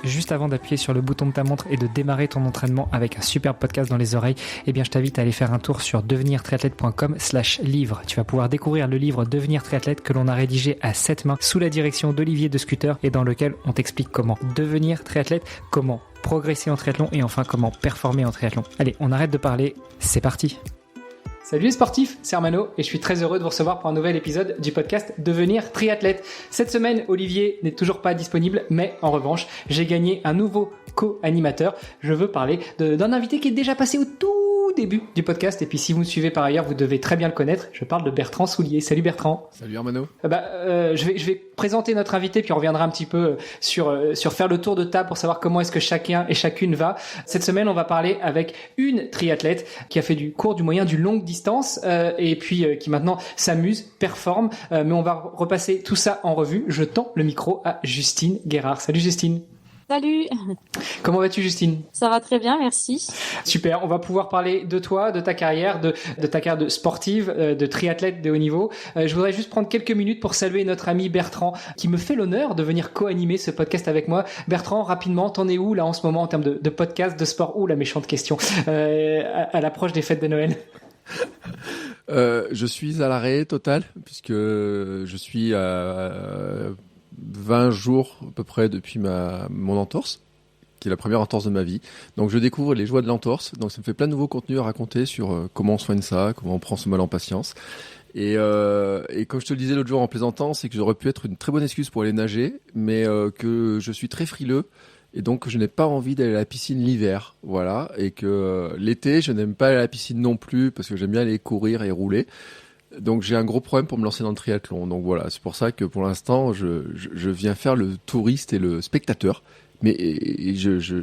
juste avant d'appuyer sur le bouton de ta montre et de démarrer ton entraînement avec un superbe podcast dans les oreilles, eh bien je t'invite à aller faire un tour sur devenirtriathlète.com/livre. Tu vas pouvoir découvrir le livre Devenir triathlète que l'on a rédigé à 7 mains sous la direction d'Olivier de Scooter et dans lequel on t'explique comment devenir triathlète, comment progresser en triathlon et enfin comment performer en triathlon. Allez, on arrête de parler, c'est parti. Salut les sportifs, c'est Armano et je suis très heureux de vous recevoir pour un nouvel épisode du podcast Devenir triathlète. Cette semaine, Olivier n'est toujours pas disponible, mais en revanche, j'ai gagné un nouveau co-animateur. Je veux parler d'un invité qui est déjà passé au tout début du podcast et puis si vous me suivez par ailleurs, vous devez très bien le connaître. Je parle de Bertrand Soulier. Salut Bertrand. Salut Armano. Je vais présenter notre invité puis on reviendra un petit peu sur faire le tour de table pour savoir comment est-ce que chacun et chacune va. Cette semaine, on va parler avec une triathlète qui a fait du court, du moyen, du longue distance et puis qui maintenant s'amuse, performe. Mais on va repasser tout ça en revue. Je tends le micro à Justine Guérard. Salut Justine. Salut. Comment vas-tu Justine? Ça va très bien, merci. Super, on va pouvoir parler de toi, de ta carrière, de ta carrière de sportive, de triathlète de haut niveau. Je voudrais juste prendre quelques minutes pour saluer notre ami Bertrand qui me fait l'honneur de venir co-animer ce podcast avec moi. Bertrand, rapidement, t'en es où là en ce moment en termes de podcast, de sport? Ouh, la méchante question. À l'approche des fêtes de Noël. Je suis à l'arrêt total puisque je suis à 20 jours à peu près depuis mon entorse, qui est la première entorse de ma vie. Donc je découvre les joies de l'entorse. Donc ça me fait plein de nouveaux contenus à raconter sur comment on soigne ça, comment on prend ce mal en patience. Et comme je te le disais l'autre jour en plaisantant, c'est que j'aurais pu être une très bonne excuse pour aller nager, mais que je suis très frileux. Et donc, je n'ai pas envie d'aller à la piscine l'hiver, voilà. Et que l'été, je n'aime pas aller à la piscine non plus, parce que j'aime bien aller courir et rouler. Donc, j'ai un gros problème pour me lancer dans le triathlon. Donc voilà, c'est pour ça que pour l'instant, je viens faire le touriste et le spectateur. Mais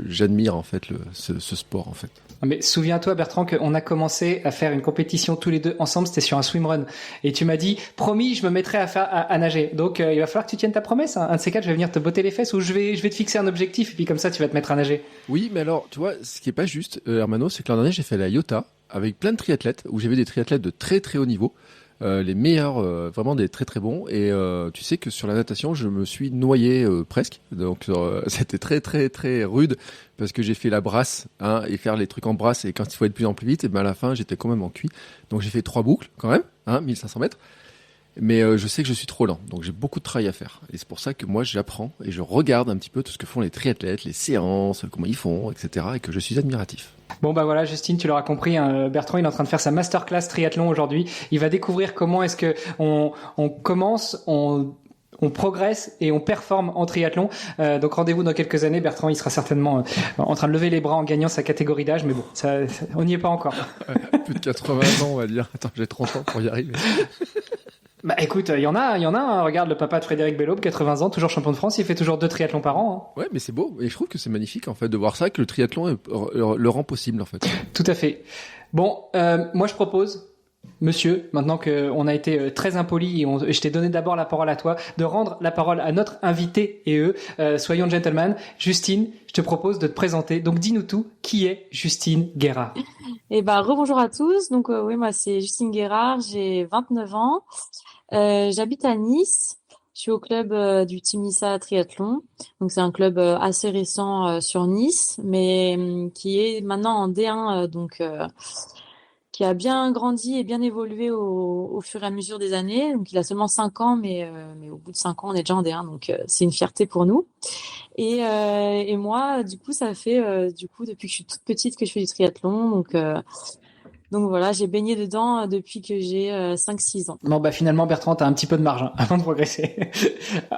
j'admire en fait ce sport en fait. Mais souviens-toi Bertrand qu'on a commencé à faire une compétition tous les deux ensemble, c'était sur un swimrun. Et tu m'as dit, promis, je me mettrai à nager. Donc il va falloir que tu tiennes ta promesse. Un de ces quatre, je vais venir te botter les fesses ou je vais te fixer un objectif et puis comme ça tu vas te mettre à nager. Oui, mais alors tu vois, ce qui est pas juste, Hermano, c'est que l'an dernier j'ai fait la IOTA avec plein de triathlètes où j'avais des triathlètes de très très haut niveau. Les meilleurs, vraiment des très très bons. Et tu sais que sur la natation, je me suis noyé presque. Donc c'était très très très rude parce que j'ai fait la brasse et faire les trucs en brasse. Et quand il faut être de plus en plus vite, et ben à la fin, j'étais quand même en cuit. Donc j'ai fait 3 boucles quand même, 1500 mètres. Mais je sais que je suis trop lent, donc j'ai beaucoup de travail à faire. Et c'est pour ça que moi, j'apprends et je regarde un petit peu tout ce que font les triathlètes, les séances, comment ils font, etc. Et que je suis admiratif. Bon bah voilà Justine, tu l'auras compris, hein, Bertrand il est en train de faire sa masterclass triathlon aujourd'hui. Il va découvrir comment est-ce que on commence, on progresse et on performe en triathlon. Donc rendez-vous dans quelques années. Bertrand il sera certainement en train de lever les bras en gagnant sa catégorie d'âge, mais bon, ça on n'y est pas encore. Plus de 80 ans on va dire. Attends, j'ai 30 ans pour y arriver. Bah écoute, il y en a, hein. Regarde le papa de Frédéric Bellaube, 80 ans, toujours champion de France, il fait toujours 2 triathlons par an. Hein. Ouais, mais c'est beau, et je trouve que c'est magnifique en fait de voir ça, que le triathlon le rend possible en fait. Tout à fait. Bon, moi je propose, monsieur, maintenant qu'on a été très impoli et je t'ai donné d'abord la parole à toi, de rendre la parole à notre invité et eux. Soyons gentlemen. Justine, je te propose de te présenter. Donc dis-nous tout, qui est Justine Guérard? Eh ben, rebonjour à tous. Donc oui, moi c'est Justine Guérard, j'ai 29 ans. J'habite à Nice. Je suis au club du Team Nissa Triathlon. Donc c'est un club assez récent sur Nice, mais qui est maintenant en D1, donc qui a bien grandi et bien évolué au fur et à mesure des années. Donc il a seulement 5 ans, mais au bout de 5 ans, on est déjà en D1, donc c'est une fierté pour nous. Et moi, du coup, ça fait depuis que je suis toute petite que je fais du triathlon, donc voilà, j'ai baigné dedans depuis que j'ai 5-6 ans. Bon bah finalement Bertrand, t'as un petit peu de marge avant de progresser.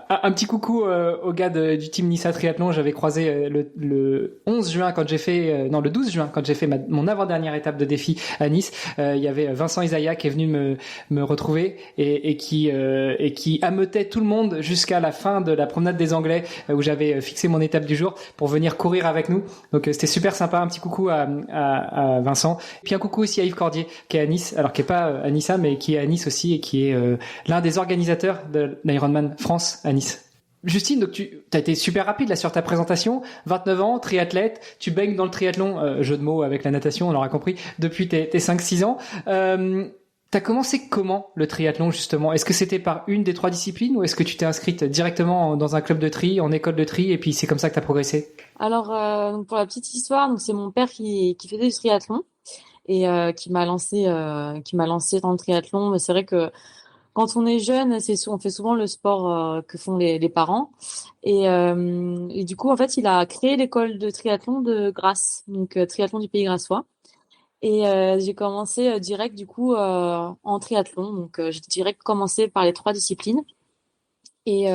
Un petit coucou au gars du team Nissa Triathlon. J'avais croisé le 11 juin quand j'ai fait le 12 juin quand j'ai fait mon avant-dernière étape de défi à Nice. Il y avait Vincent Isaïa qui est venu me retrouver et qui ameutait tout le monde jusqu'à la fin de la promenade des Anglais où j'avais fixé mon étape du jour pour venir courir avec nous. Donc c'était super sympa. Un petit coucou à Vincent. Puis un coucou aussi à Yves Cordier qui est à Nice, alors qui est pas à Nissa mais qui est à Nice aussi et qui est l'un des organisateurs de l'Ironman France à Nice. Justine, donc tu as été super rapide là sur ta présentation, 29 ans, triathlète, tu baignes dans le triathlon, jeu de mots avec la natation, on l'aura compris, depuis tes 5-6 ans. T'as commencé comment le triathlon justement? Est-ce que c'était par une des 3 disciplines ou est-ce que tu t'es inscrite directement dans un club de tri, en école de tri et puis c'est comme ça que t'as progressé? Alors, donc pour la petite histoire, donc c'est mon père qui faisait du triathlon et qui m'a lancé dans le triathlon. Mais c'est vrai que quand on est jeune, on fait souvent le sport que font les parents. Et du coup, en fait, il a créé l'école de triathlon de Grasse, donc triathlon du Pays Grassois. Et j'ai commencé direct du coup en triathlon. Donc j'ai direct commencé par les 3 disciplines. Et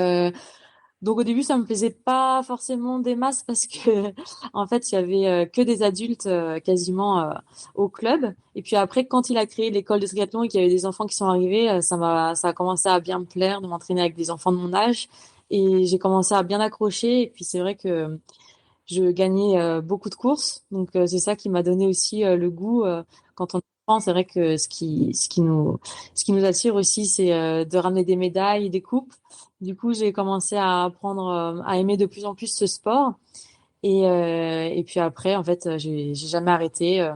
donc au début, ça me plaisait pas forcément des masses parce que en fait, il y avait que des adultes quasiment au club. Et puis après, quand il a créé l'école de triathlon et qu'il y avait des enfants qui sont arrivés, ça a commencé à bien me plaire de m'entraîner avec des enfants de mon âge. Et j'ai commencé à bien accrocher. Et puis c'est vrai que je gagnais beaucoup de courses. Donc c'est ça qui m'a donné aussi le goût quand on prend. C'est vrai que ce qui nous attire aussi, c'est de ramener des médailles, des coupes. Du coup, j'ai commencé à apprendre à aimer de plus en plus ce sport. Et puis après, en fait, j'ai jamais arrêté.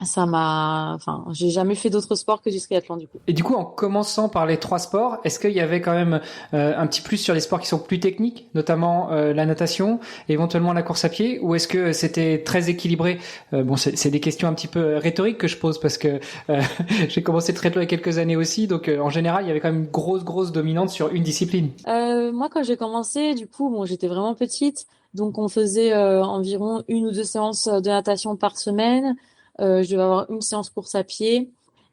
Enfin, j'ai jamais fait d'autres sports que du triathlon du coup. Et du coup, en commençant par les 3 sports, est-ce qu'il y avait quand même un petit plus sur les sports qui sont plus techniques, notamment la natation, éventuellement la course à pied, ou est-ce que c'était très équilibré? Bon, c'est des questions un petit peu rhétoriques que je pose parce que j'ai commencé très tôt il y a quelques années aussi, donc en général, il y avait quand même une grosse dominante sur une discipline. Moi, quand j'ai commencé, du coup, bon, j'étais vraiment petite, donc on faisait environ 1 ou 2 séances de natation par semaine. Je devais avoir une séance course à pied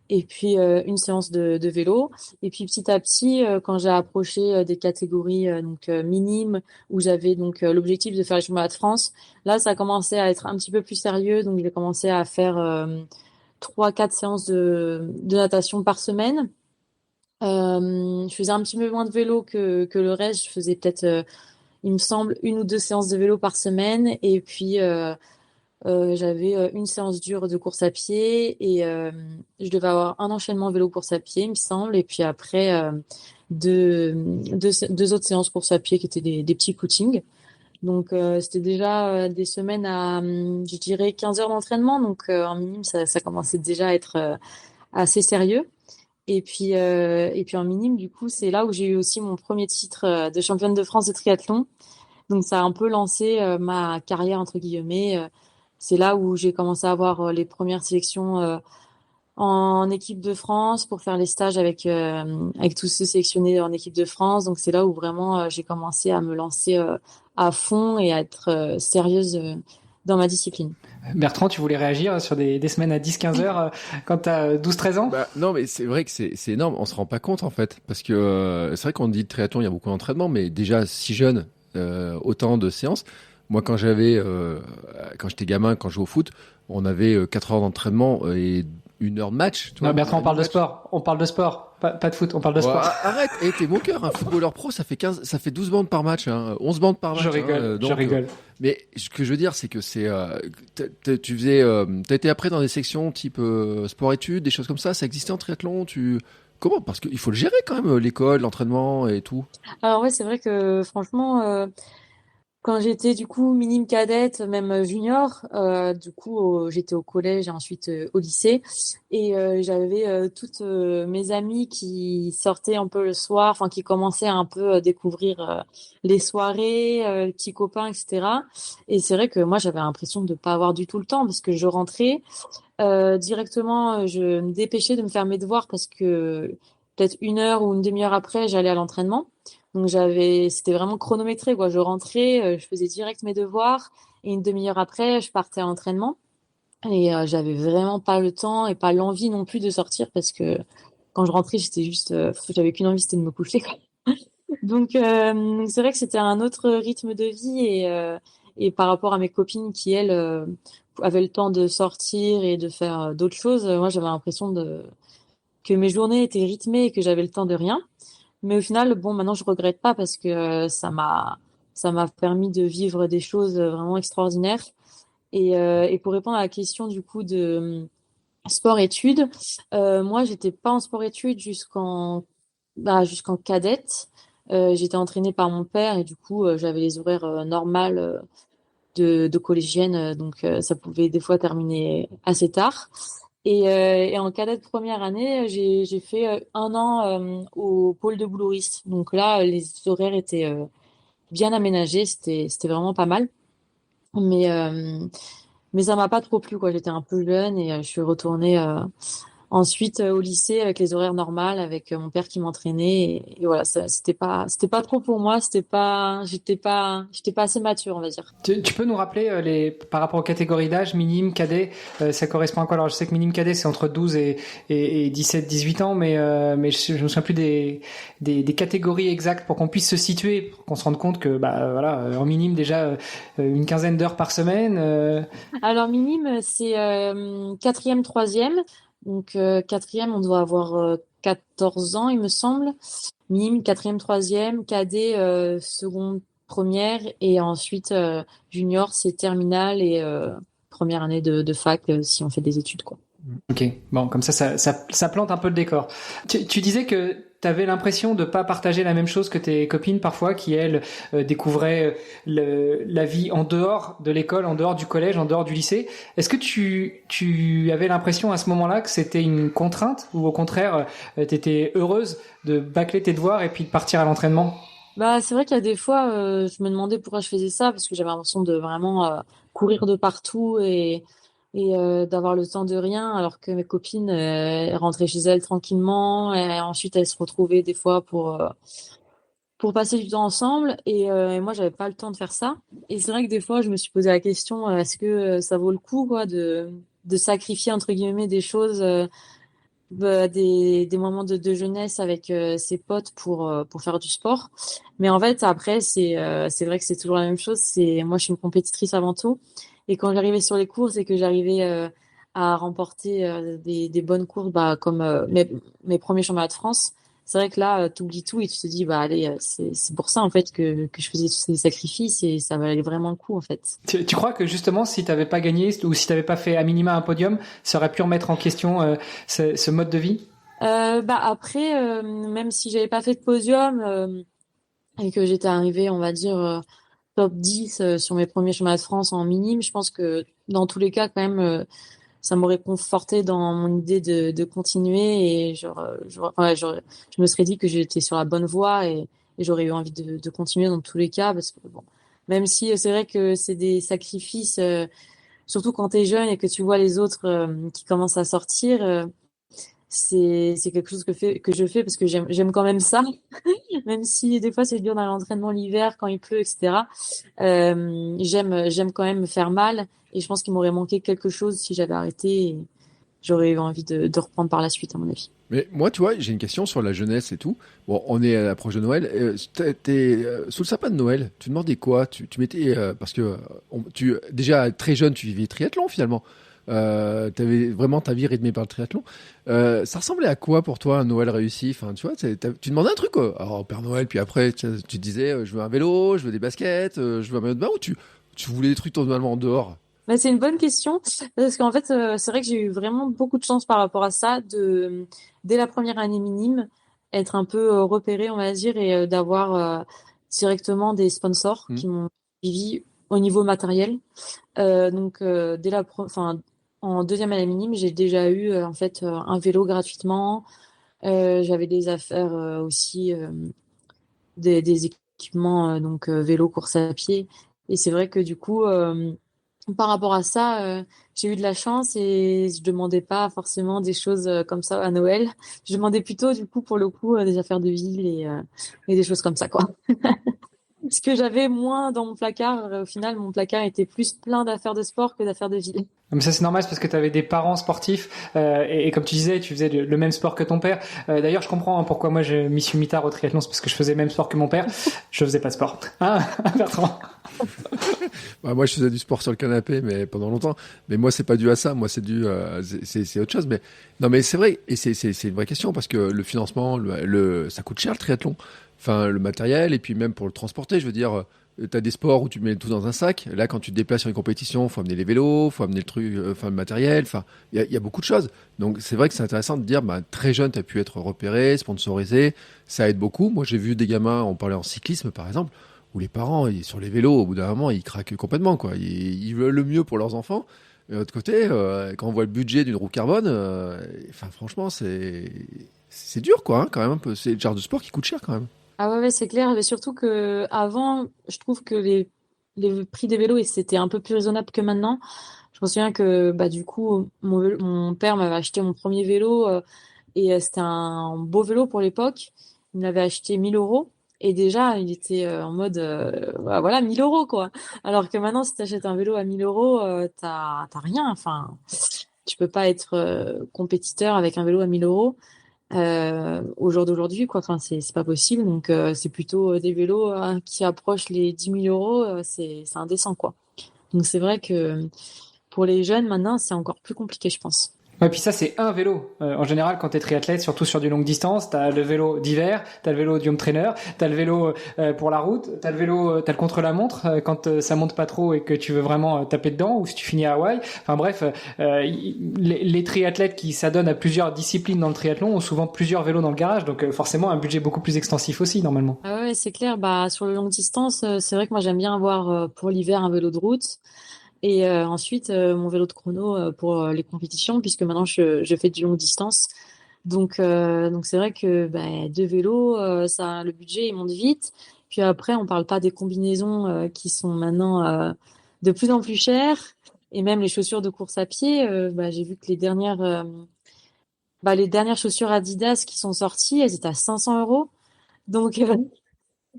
et puis une séance de vélo. Et puis petit à petit, quand j'ai approché des catégories donc minimes où j'avais donc l'objectif de faire les championnats de France, là, ça a commencé à être un petit peu plus sérieux. Donc j'ai commencé à faire 3, 4 séances de natation par semaine. Je faisais un petit peu moins de vélo que le reste. Je faisais peut-être, il me semble, 1 ou 2 séances de vélo par semaine. Et puis, j'avais une séance dure de course à pied. Et je devais avoir un enchaînement vélo-course à pied, il me semble. Et puis après, deux autres séances course à pied qui étaient des petits footings. Donc, c'était déjà des semaines à, je dirais, 15 heures d'entraînement. Donc, en minime, ça commençait déjà à être assez sérieux. Et puis en minime, du coup, c'est là où j'ai eu aussi mon premier titre de championne de France de triathlon. Donc ça a un peu lancé ma carrière entre guillemets. C'est là où j'ai commencé à avoir les premières sélections en équipe de France pour faire les stages avec tous ceux sélectionnés en équipe de France. Donc c'est là où vraiment j'ai commencé à me lancer à fond et à être sérieuse dans ma discipline. Bertrand, tu voulais réagir sur des semaines à 10-15 heures quand t'as 12-13 ans? Bah, non, mais c'est vrai que c'est énorme. On se rend pas compte en fait, parce que c'est vrai qu'on dit triathlon, il y a beaucoup d'entraînement, mais déjà si jeune, autant de séances. Moi, quand j'étais gamin, quand je jouais au foot, on avait 4 heures d'entraînement et 1 heure de match. Tu Non, vois, Bertrand, on parle de match. sport. On parle de sport. Pas de foot, on parle de Ouais, sport. arrête, t'es mon cœur. Un footballeur pro, ça fait 12 bandes par match, hein, 11 bandes par match. Je rigole, je rigole. Mais ce que je veux dire, c'est que t'as été après dans des sections type sport-études, des choses comme ça existait en triathlon, comment? Parce qu'il faut le gérer quand même, l'école, l'entraînement et tout. Alors ouais, c'est vrai que franchement, quand j'étais du coup minime cadette, même junior, du coup j'étais au collège et ensuite au lycée et j'avais toutes mes amies qui sortaient un peu le soir, enfin qui commençaient à un peu découvrir les soirées, les petits copains, etc. Et c'est vrai que moi j'avais l'impression de pas avoir du tout le temps parce que je rentrais directement, je me dépêchais de me faire mes devoirs parce que peut-être 1 heure ou une demi-heure après j'allais à l'entraînement. Donc c'était vraiment chronométré, quoi. Je rentrais, je faisais direct mes devoirs et une demi-heure après, je partais à l'entraînement. Et j'avais vraiment pas le temps et pas l'envie non plus de sortir parce que quand je rentrais, j'avais qu'une envie, c'était de me coucher, quoi. Donc c'est vrai que c'était un autre rythme de vie et par rapport à mes copines qui elles avaient le temps de sortir et de faire d'autres choses, moi j'avais l'impression que mes journées étaient rythmées et que j'avais le temps de rien. Mais au final, bon, maintenant, je regrette pas parce que ça m'a permis de vivre des choses vraiment extraordinaires. Et pour répondre à la question du coup de sport-études, moi, j'étais pas en sport-études jusqu'en cadette. J'étais entraînée par mon père et du coup, j'avais les horaires normales de collégienne, donc ça pouvait des fois terminer assez tard. Et en cadet de première année, j'ai fait 1 an au pôle de bouloriste. Donc là, les horaires étaient bien aménagés, c'était vraiment pas mal. Mais mais ça m'a pas trop plu, quoi. J'étais un peu jeune et je suis retournée ensuite au lycée avec les horaires normales, avec mon père qui m'entraînait et voilà, c'était pas trop pour moi, j'étais pas assez mature, on va dire. Tu peux nous rappeler par rapport aux catégories d'âge, minime, cadet, ça correspond à quoi? Alors je sais que minime cadet c'est entre 12 et 17, 18 ans, mais je me souviens plus des catégories exactes pour qu'on puisse se situer, pour qu'on se rende compte que bah voilà, en minime déjà une quinzaine d'heures par semaine. Alors minime, c'est quatrième, troisième. Donc quatrième, on doit avoir 14 ans, il me semble. Minime, quatrième, troisième. Cadet, seconde, première. Et ensuite, junior, c'est terminale et première année de fac si on fait des études, quoi. Ok, bon, comme ça plante un peu le décor. Tu disais que tu avais l'impression de pas partager la même chose que tes copines parfois, qui elles découvraient la vie en dehors de l'école, en dehors du collège, en dehors du lycée. Est-ce que tu avais l'impression à ce moment-là que c'était une contrainte ou au contraire tu étais heureuse de bâcler tes devoirs et puis de partir à l'entraînement? Bah, c'est vrai qu'il y a des fois, je me demandais pourquoi je faisais ça, parce que j'avais l'impression de vraiment courir de partout et d'avoir le temps de rien, alors que mes copines elles rentraient chez elles tranquillement, et ensuite elles se retrouvaient des fois pour passer du temps ensemble, et moi j'avais pas le temps de faire ça. Et c'est vrai que des fois je me suis posé la question, est-ce que ça vaut le coup, quoi, de sacrifier entre guillemets des choses, des moments de jeunesse avec ses potes pour faire du sport. Mais en fait, après, c'est vrai que c'est toujours la même chose. Moi, je suis une compétitrice avant tout. Et quand j'arrivais sur les courses et que j'arrivais à remporter des bonnes courses, bah, comme mes premiers championnats de France, c'est vrai que là, t'oublies tout et tu te dis, bah, allez, c'est pour ça, en fait, que je faisais tous ces sacrifices et ça valait vraiment le coup, en fait. Tu crois que justement, si t'avais pas gagné ou si t'avais pas fait à minima un podium, ça aurait pu remettre en question ce mode de vie? Bah après, même si j'avais pas fait de podium et que j'étais arrivée, on va dire, top 10 sur mes premiers chemins de France en minime, je pense que dans tous les cas, quand même, ça m'aurait conforté dans mon idée de continuer et ouais, je me serais dit que j'étais sur la bonne voie et j'aurais eu envie de continuer dans tous les cas parce que bon, même si c'est vrai que c'est des sacrifices, surtout quand t'es jeune et que tu vois les autres qui commencent à sortir, c'est quelque chose que je fais parce que j'aime quand même ça. Même si des fois c'est dur dans l'entraînement l'hiver quand il pleut, etc. J'aime quand même me faire mal et je pense qu'il m'aurait manqué quelque chose si j'avais arrêté et j'aurais eu envie de reprendre par la suite, à mon avis. Mais moi, tu vois, j'ai une question sur la jeunesse et tout. Bon, on est à l'approche de Noël. Sous le sapin de Noël, tu demandais quoi? Tu mettais parce que déjà très jeune, tu vivais triathlon finalement. T'avais vraiment ta vie rythmée par le triathlon. Ça ressemblait à quoi pour toi un Noël réussi? Enfin, tu vois, tu demandais un truc quoi. Alors au Père Noël, puis après tu disais, je veux un vélo, je veux des baskets, je veux un maillot de bain, ou tu voulais des trucs totalement en dehors. Bah, c'est une bonne question parce qu'en fait, c'est vrai que j'ai eu vraiment beaucoup de chance par rapport à ça dès la première année minime, être un peu repérée, on va dire, et d'avoir directement des sponsors Hmm. qui m'ont suivi au niveau matériel. Donc, enfin, en deuxième année minime, j'ai déjà eu en fait un vélo gratuitement. J'avais des affaires aussi, des équipements, donc vélo, course à pied. Et c'est vrai que du coup, par rapport à ça, j'ai eu de la chance et je demandais pas forcément des choses comme ça à Noël. Je demandais plutôt, du coup, pour le coup, des affaires de ville et des choses comme ça, quoi. Ce que j'avais moins dans mon placard, au final, mon placard était plus plein d'affaires de sport que d'affaires de ville. Mais ça c'est normal, c'est parce que tu avais des parents sportifs et comme tu disais, tu faisais le même sport que ton père. D'ailleurs, je comprends hein, pourquoi moi je m'y suis mis tard au triathlon, c'est parce que je faisais le même sport que mon père. Je faisais pas de sport. Hein, Bertrand? Bah, moi, je faisais du sport sur le canapé, mais pendant longtemps. Mais moi, c'est pas dû à ça. Moi, c'est dû, c'est autre chose. Mais non, mais c'est vrai, et c'est une vraie question parce que le financement, ça coûte cher le triathlon. Enfin, le matériel et puis même pour le transporter. Je veux dire, t'as des sports où tu mets tout dans un sac. Là, quand tu te déplaces sur une compétition, faut amener les vélos, faut amener le truc, enfin le matériel. Enfin, il y a beaucoup de choses. Donc, c'est vrai que c'est intéressant de dire, bah, très jeune, t'as pu être repéré, sponsorisé. Ça aide beaucoup. Moi, j'ai vu des gamins, on parlait en cyclisme, par exemple, où les parents, sur les vélos, au bout d'un moment, ils craquent complètement, quoi. Ils veulent le mieux pour leurs enfants. Et de l'autre côté, quand on voit le budget d'une roue carbone, enfin franchement, c'est dur quoi, hein, quand même un peu. C'est le genre de sport qui coûte cher quand même. Ah ouais, ouais, c'est clair. Mais surtout que avant, je trouve que les prix des vélos, c'était un peu plus raisonnable que maintenant. Je me souviens que bah du coup, mon père m'avait acheté mon premier vélo c'était un beau vélo pour l'époque. Il me l'avait acheté 1 000 euros. Et déjà, il était en mode, bah, voilà, 1 000 euros, quoi. Alors que maintenant, si tu achètes un vélo à 1 000 euros, t'as rien. Enfin, tu peux pas être compétiteur avec un vélo à 1 000 euros au jour d'aujourd'hui, quoi. Enfin, c'est pas possible. Donc, c'est plutôt des vélos qui approchent les 10 000 euros. C'est indécent, quoi. Donc, c'est vrai que pour les jeunes, maintenant, c'est encore plus compliqué, je pense. Ouais, puis ça, c'est un vélo. En général, quand t'es triathlète, surtout sur du longue distance, t'as le vélo d'hiver, t'as le vélo du home trainer, t'as le vélo pour la route, t'as le vélo, t'as le contre-la-montre quand ça monte pas trop et que tu veux vraiment taper dedans, ou si tu finis à Hawaï. Enfin bref, les triathlètes qui s'adonnent à plusieurs disciplines dans le triathlon ont souvent plusieurs vélos dans le garage, donc forcément un budget beaucoup plus extensif aussi normalement. Ah ouais, c'est clair. Bah, sur le longue distance, c'est vrai que moi, j'aime bien avoir pour l'hiver un vélo de route. Et ensuite, mon vélo de chrono pour les compétitions, puisque maintenant je fais du longue distance. Donc c'est vrai que bah, 2 vélos, ça, le budget il monte vite. Puis après, on parle pas des combinaisons qui sont maintenant de plus en plus chères. Et même les chaussures de course à pied, bah, j'ai vu que les dernières chaussures Adidas qui sont sorties, elles étaient à 500 euros. Donc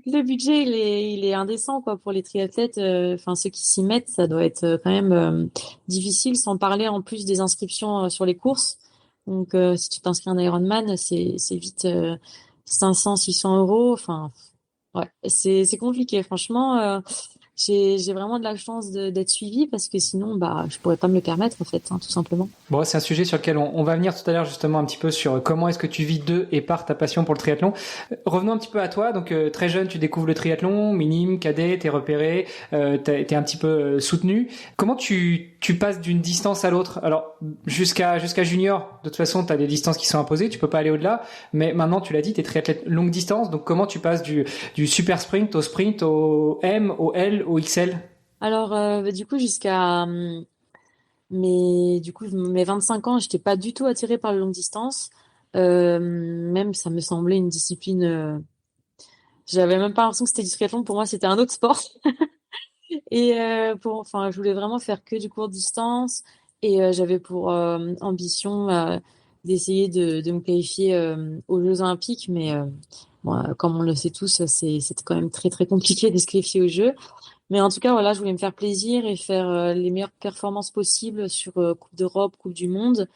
le budget, il est indécent quoi pour les triathlètes. Enfin, ceux qui s'y mettent, ça doit être quand même difficile, sans parler en plus des inscriptions sur les courses. Donc, si tu t'inscris en Ironman, c'est vite 500, 600 euros. Enfin, ouais, c'est compliqué. Franchement, j'ai vraiment de la chance d'être suivie parce que sinon, bah, je pourrais pas me le permettre en fait, hein, tout simplement. Bon, c'est un sujet sur lequel on va venir tout à l'heure justement un petit peu sur comment est-ce que tu vis de et par ta passion pour le triathlon. Revenons un petit peu à toi. Donc très jeune, tu découvres le triathlon, minime, cadet, t'es repéré, t'es un petit peu soutenu. Comment tu passes d'une distance à l'autre? Alors jusqu'à junior, de toute façon, t'as des distances qui sont imposées, tu peux pas aller au-delà. Mais maintenant, tu l'as dit, t'es triathlète longue distance. Donc comment tu passes du super sprint au M, au L, au XL? Alors, bah, du coup, mais du coup, mes 25 ans, j'étais pas du tout attirée par le long distance. Même, ça me semblait une discipline. J'avais même pas l'impression que c'était du triathlon. Pour moi, c'était un autre sport. Et enfin, je voulais vraiment faire que du court distance. Et j'avais pour ambition d'essayer de me qualifier aux Jeux Olympiques. Mais bon, comme on le sait tous, c'était quand même très très compliqué de se qualifier aux Jeux. Mais en tout cas, voilà, je voulais me faire plaisir et faire les meilleures performances possibles sur Coupe d'Europe, Coupe du Monde,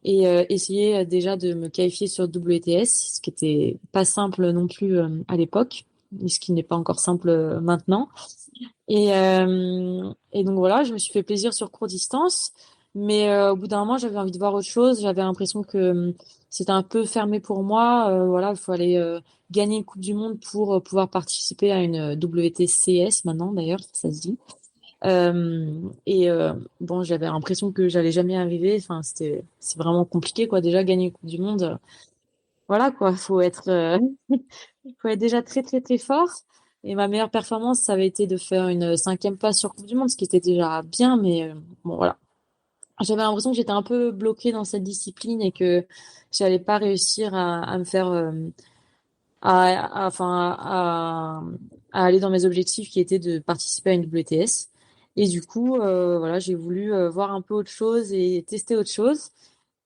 et essayer déjà de me qualifier sur WTS, ce qui était pas simple non plus à l'époque, et ce qui n'est pas encore simple maintenant. Et donc voilà, je me suis fait plaisir sur court distance, mais au bout d'un moment, j'avais envie de voir autre chose. J'avais l'impression que c'était un peu fermé pour moi. Voilà, il fallait gagner une Coupe du Monde pour pouvoir participer à une WTCS maintenant, d'ailleurs, ça se dit. Bon, j'avais l'impression que j'allais jamais y arriver. Enfin, c'est vraiment compliqué, quoi. Déjà, gagner une Coupe du Monde, voilà, quoi. Faut être déjà très, très, très fort. Et ma meilleure performance, ça avait été de faire une 5e place sur Coupe du Monde, ce qui était déjà bien, mais bon, voilà. J'avais l'impression que j'étais un peu bloquée dans cette discipline et que j'allais pas réussir à me faire, enfin, à aller dans mes objectifs qui étaient de participer à une WTS. Et du coup, voilà, j'ai voulu voir un peu autre chose et tester autre chose.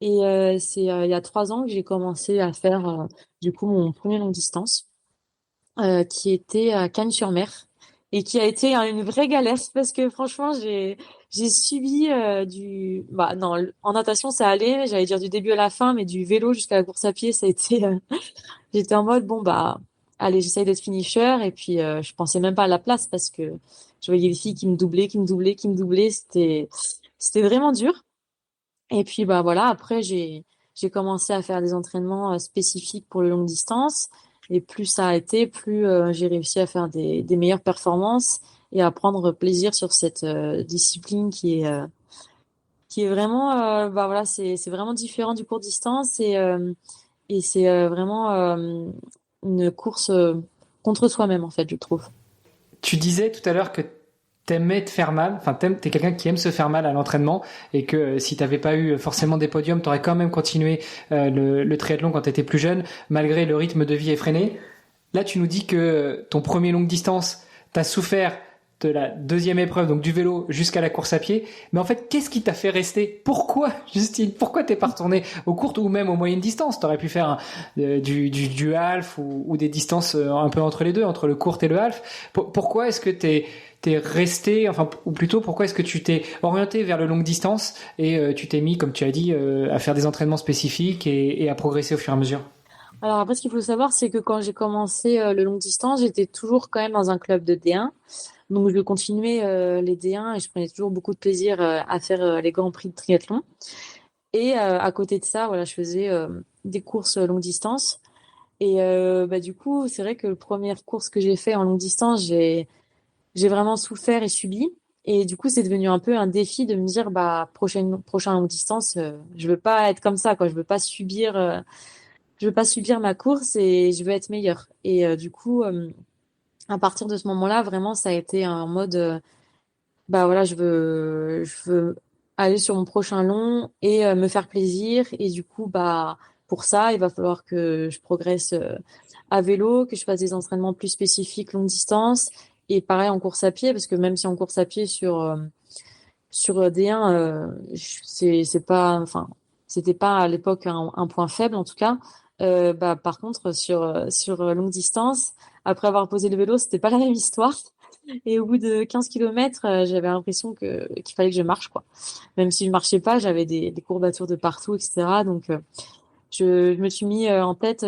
Et c'est il y a 3 ans que j'ai commencé à faire du coup mon premier long distance qui était à Cannes-sur-Mer et qui a été une vraie galère parce que franchement j'ai subi bah non, en natation ça allait, j'allais dire du début à la fin, mais du vélo jusqu'à la course à pied ça a été j'étais en mode bon bah allez, j'essaye d'être finisher. Et puis je pensais même pas à la place parce que je voyais les filles qui me doublaient, c'était vraiment dur. Et puis bah voilà, après j'ai commencé à faire des entraînements spécifiques pour le longue distance. Et plus ça a été, plus j'ai réussi à faire des meilleures performances et à prendre plaisir sur cette discipline qui est vraiment bah voilà, c'est vraiment différent du court distance et c'est vraiment une course contre soi-même en fait, je trouve. Tu disais tout à l'heure que t'aimais te faire mal, enfin t'es quelqu'un qui aime se faire mal à l'entraînement et que si t'avais pas eu forcément des podiums, t'aurais quand même continué le triathlon quand t'étais plus jeune, malgré le rythme de vie effréné. Là, tu nous dis que ton premier longue distance, t'as souffert de la deuxième épreuve, donc du vélo jusqu'à la course à pied. Mais en fait, qu'est-ce qui t'a fait rester? Pourquoi, Justine? Pourquoi t'es pas retourné aux courtes ou même aux moyennes distances? T'aurais pu faire du half ou des distances un peu entre les deux, entre le court et le half. Pourquoi est-ce que t'es resté, enfin, ou plutôt, pourquoi est-ce que tu t'es orienté vers le longue distance et tu t'es mis, comme tu as dit, à faire des entraînements spécifiques et à progresser au fur et à mesure? Alors après, ce qu'il faut savoir, c'est que quand j'ai commencé le long distance, j'étais toujours quand même dans un club de D1. Donc je continuais les D1 et je prenais toujours beaucoup de plaisir à faire les grands prix de triathlon. Et à côté de ça, voilà, je faisais des courses longue distance. Et bah, du coup, c'est vrai que la première course que j'ai fait en longue distance, j'ai vraiment souffert et subi. Et du coup, c'est devenu un peu un défi de me dire, bah, prochain longue distance, je veux pas être comme ça, quoi. Je veux pas subir ma course et je veux être meilleure. Et du coup, à partir de ce moment-là, vraiment, ça a été un mode, bah voilà, je veux aller sur mon prochain long et me faire plaisir. Et du coup, bah, pour ça, il va falloir que je progresse à vélo, que je fasse des entraînements plus spécifiques longue distance. Et pareil en course à pied, parce que même si en course à pied sur D1, c'est pas, enfin, c'était pas à l'époque un point faible en tout cas. Bah, par contre, sur longue distance, après avoir posé le vélo, c'était pas la même histoire. Et au bout de 15 kilomètres, j'avais l'impression qu'il fallait que je marche, quoi. Même si je marchais pas, j'avais des courbatures de partout, etc. Donc, je me suis mis en tête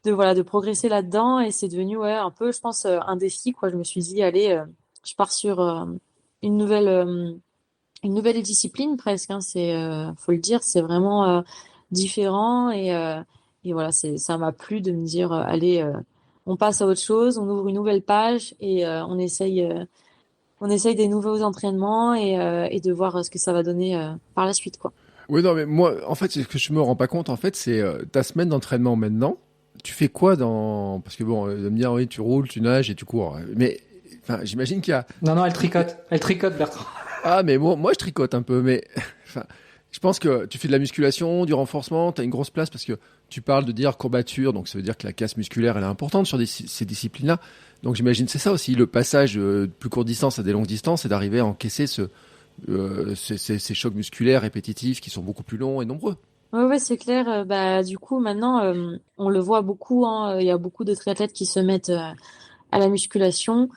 voilà, de progresser là-dedans et c'est devenu, ouais, un peu, je pense, un défi, quoi. Je me suis dit, allez, je pars sur une nouvelle, euh, une nouvelle discipline presque, hein. Faut le dire, c'est vraiment différent et voilà, ça m'a plu de me dire, allez, on passe à autre chose, on ouvre une nouvelle page et on essaye des nouveaux entraînements et de voir ce que ça va donner par la suite, quoi. Oui, non, mais moi, en fait, ce que je me rends pas compte, en fait, c'est ta semaine d'entraînement maintenant. Tu fais quoi dans... Parce que bon, de me dire, oui, tu roules, tu nages et tu cours. Mais, enfin, j'imagine qu'il y a... Non, non, elle tricote, Bertrand. Ah, mais moi, je tricote un peu, mais... Enfin, je pense que tu fais de la musculation, du renforcement, tu as une grosse place parce que tu parles de dire courbature, donc ça veut dire que la casse musculaire, elle est importante sur ces disciplines-là. Donc j'imagine c'est ça aussi, le passage de plus courte distance à des longues distances, c'est d'arriver à encaisser ces chocs musculaires répétitifs qui sont beaucoup plus longs et nombreux. Ouais, ouais, c'est clair. Bah, du coup, maintenant, on le voit beaucoup, hein. Il y a beaucoup de triathlètes qui se mettent à la musculation.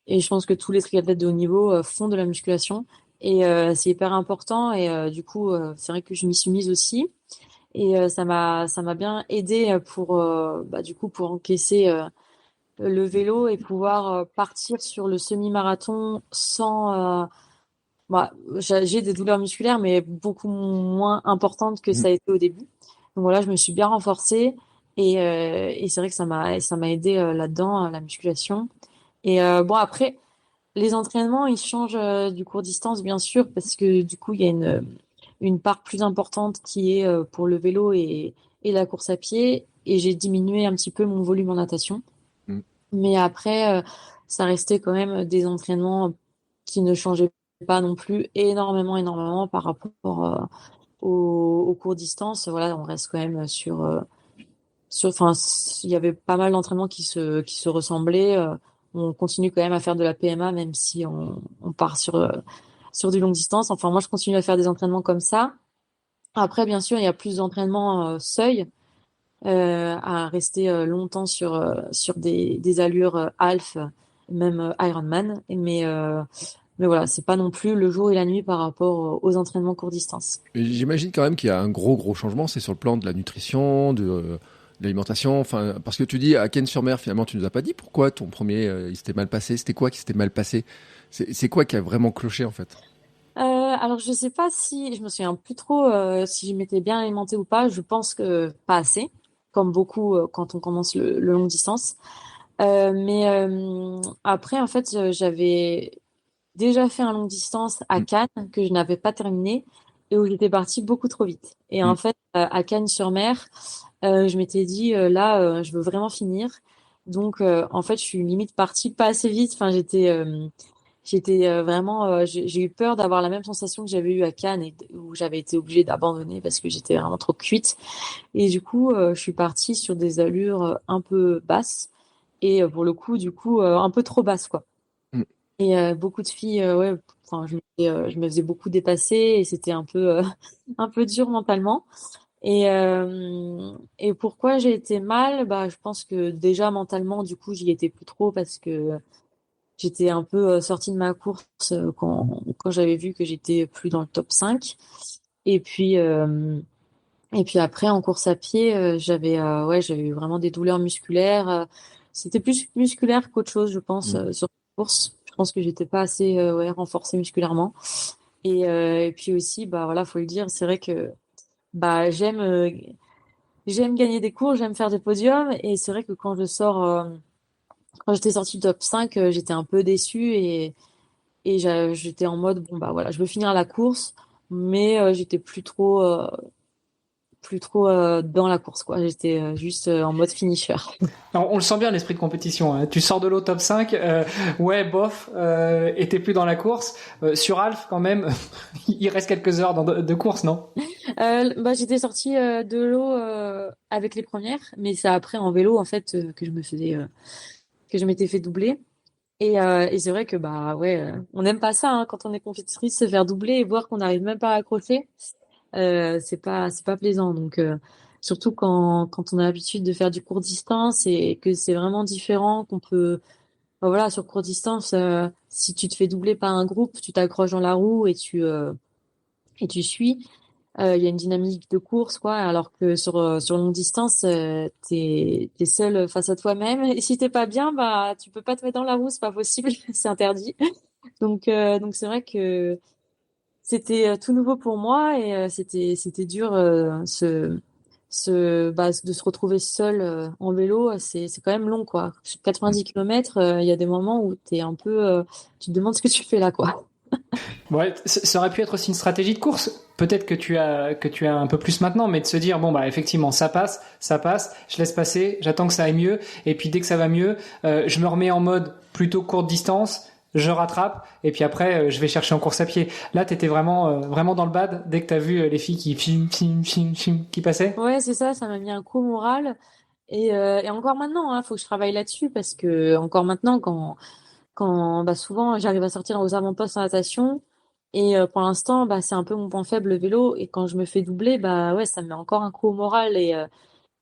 Et je pense que tous les triathlètes de haut niveau font de la musculation. Et c'est hyper important. Et du coup, c'est vrai que je m'y suis mise aussi. Et ça m'a bien aidé pour, bah, du coup, pour encaisser le vélo et pouvoir partir sur le semi-marathon sans... bah, j'ai des douleurs musculaires, mais beaucoup moins importantes que Mm. ça a été au début. Donc voilà, je me suis bien renforcée. Et c'est vrai que ça m'a aidé là-dedans, la musculation. Et bon, après, les entraînements, ils changent du court distance, bien sûr, parce que du coup, il y a une part plus importante qui est pour le vélo et la course à pied. Et j'ai diminué un petit peu mon volume en natation. Mm. Mais après, ça restait quand même des entraînements qui ne changeaient pas non plus énormément, énormément par rapport aux courtes distances. Voilà, on reste quand même enfin, il y avait pas mal d'entraînements qui se ressemblaient. On continue quand même à faire de la PMA, même si on part sur du longue distance. Enfin, moi, je continue à faire des entraînements comme ça. Après, bien sûr, il y a plus d'entraînements seuil, à rester longtemps sur des allures half, même Ironman. Mais voilà, c'est pas non plus le jour et la nuit par rapport aux entraînements court distance. Et j'imagine quand même qu'il y a un gros changement, c'est sur le plan de la nutrition, de l'alimentation. Enfin, parce que tu dis à Cannes-sur-Mer, finalement, tu nous as pas dit pourquoi ton premier, il s'était mal passé. C'était quoi qui s'était mal passé? C'est quoi qui a vraiment cloché en fait? Alors je sais pas si je me souviens plus trop si je m'étais bien alimentée ou pas. Je pense que pas assez, comme beaucoup quand on commence le long distance. Mais après en fait j'avais déjà fait un long distance à Mm. Cannes que je n'avais pas terminé et où j'étais partie beaucoup trop vite. Et Mm. en fait à Cannes-sur-Mer, je m'étais dit là je veux vraiment finir. Donc en fait je suis limite partie pas assez vite. Enfin j'étais vraiment, j'ai eu peur d'avoir la même sensation que j'avais eu à Cannes et où j'avais été obligée d'abandonner parce que j'étais vraiment trop cuite. Et du coup, je suis partie sur des allures un peu basses et pour le coup, du coup, un peu trop basses, quoi. Mm. Et beaucoup de filles, ouais, enfin, je me faisais beaucoup dépasser et c'était un peu, un peu dur mentalement. Et pourquoi j'ai été mal? Bah, je pense que déjà mentalement, du coup, j'y étais plus trop parce que j'étais un peu sortie de ma course quand j'avais vu que j'étais plus dans le top 5. Et puis, et puis après, en course à pied, ouais, j'avais eu vraiment des douleurs musculaires. C'était plus musculaire qu'autre chose, je pense, Mm. sur la course. Je pense que j'étais pas assez ouais, renforcée musculairement. Et puis aussi, bah voilà, faut le dire, c'est vrai que bah j'aime gagner des courses, j'aime faire des podiums. Et c'est vrai que quand j'étais sortie du top 5, j'étais un peu déçue et j'étais en mode, bon, bah voilà, je veux finir la course, mais j'étais plus trop dans la course, quoi. J'étais juste en mode finisher. Alors, on le sent bien l'esprit de compétition. Hein. Tu sors de l'eau top 5, ouais, bof, et t'es plus dans la course. Sur Alf, quand même, il reste quelques heures de course, non? Bah, j'étais sortie de l'eau avec les premières, mais c'est après en vélo, en fait, que je m'étais fait doubler. Et c'est vrai que, bah, ouais, on n'aime pas ça, hein, quand on est compétitrice, se faire doubler et voir qu'on n'arrive même pas à accrocher. C'est pas plaisant. Donc, surtout quand on a l'habitude de faire du court distance et que c'est vraiment différent, qu'on peut, bah voilà, sur court distance, si tu te fais doubler par un groupe, tu t'accroches dans la roue et tu suis. Il y a une dynamique de course, quoi. Alors que sur longue distance, t'es seul face à toi-même. Et si t'es pas bien, bah, tu peux pas te mettre dans la roue, c'est pas possible, c'est interdit. Donc c'est vrai que c'était tout nouveau pour moi et c'était dur de se retrouver seul en vélo, c'est quand même long quoi. Sur 90 km, il y a des moments où t'es un peu tu te demandes ce que tu fais là quoi. Ouais, ça aurait pu être aussi une stratégie de course. Peut-être que tu as un peu plus maintenant, mais de se dire bon bah effectivement ça passe, je laisse passer, j'attends que ça aille mieux, et puis dès que ça va mieux, je me remets en mode plutôt courte distance, je rattrape, et puis après je vais chercher en course à pied. Là t'étais vraiment dans le bad dès que t'as vu les filles qui passaient. Ouais, c'est ça, ça m'a mis un coup au moral et encore maintenant hein, faut que je travaille là-dessus parce que encore maintenant quand bah souvent j'arrive à sortir aux avant-postes en natation et pour l'instant bah c'est un peu mon point faible le vélo et quand je me fais doubler bah ouais ça me met encore un coup au moral et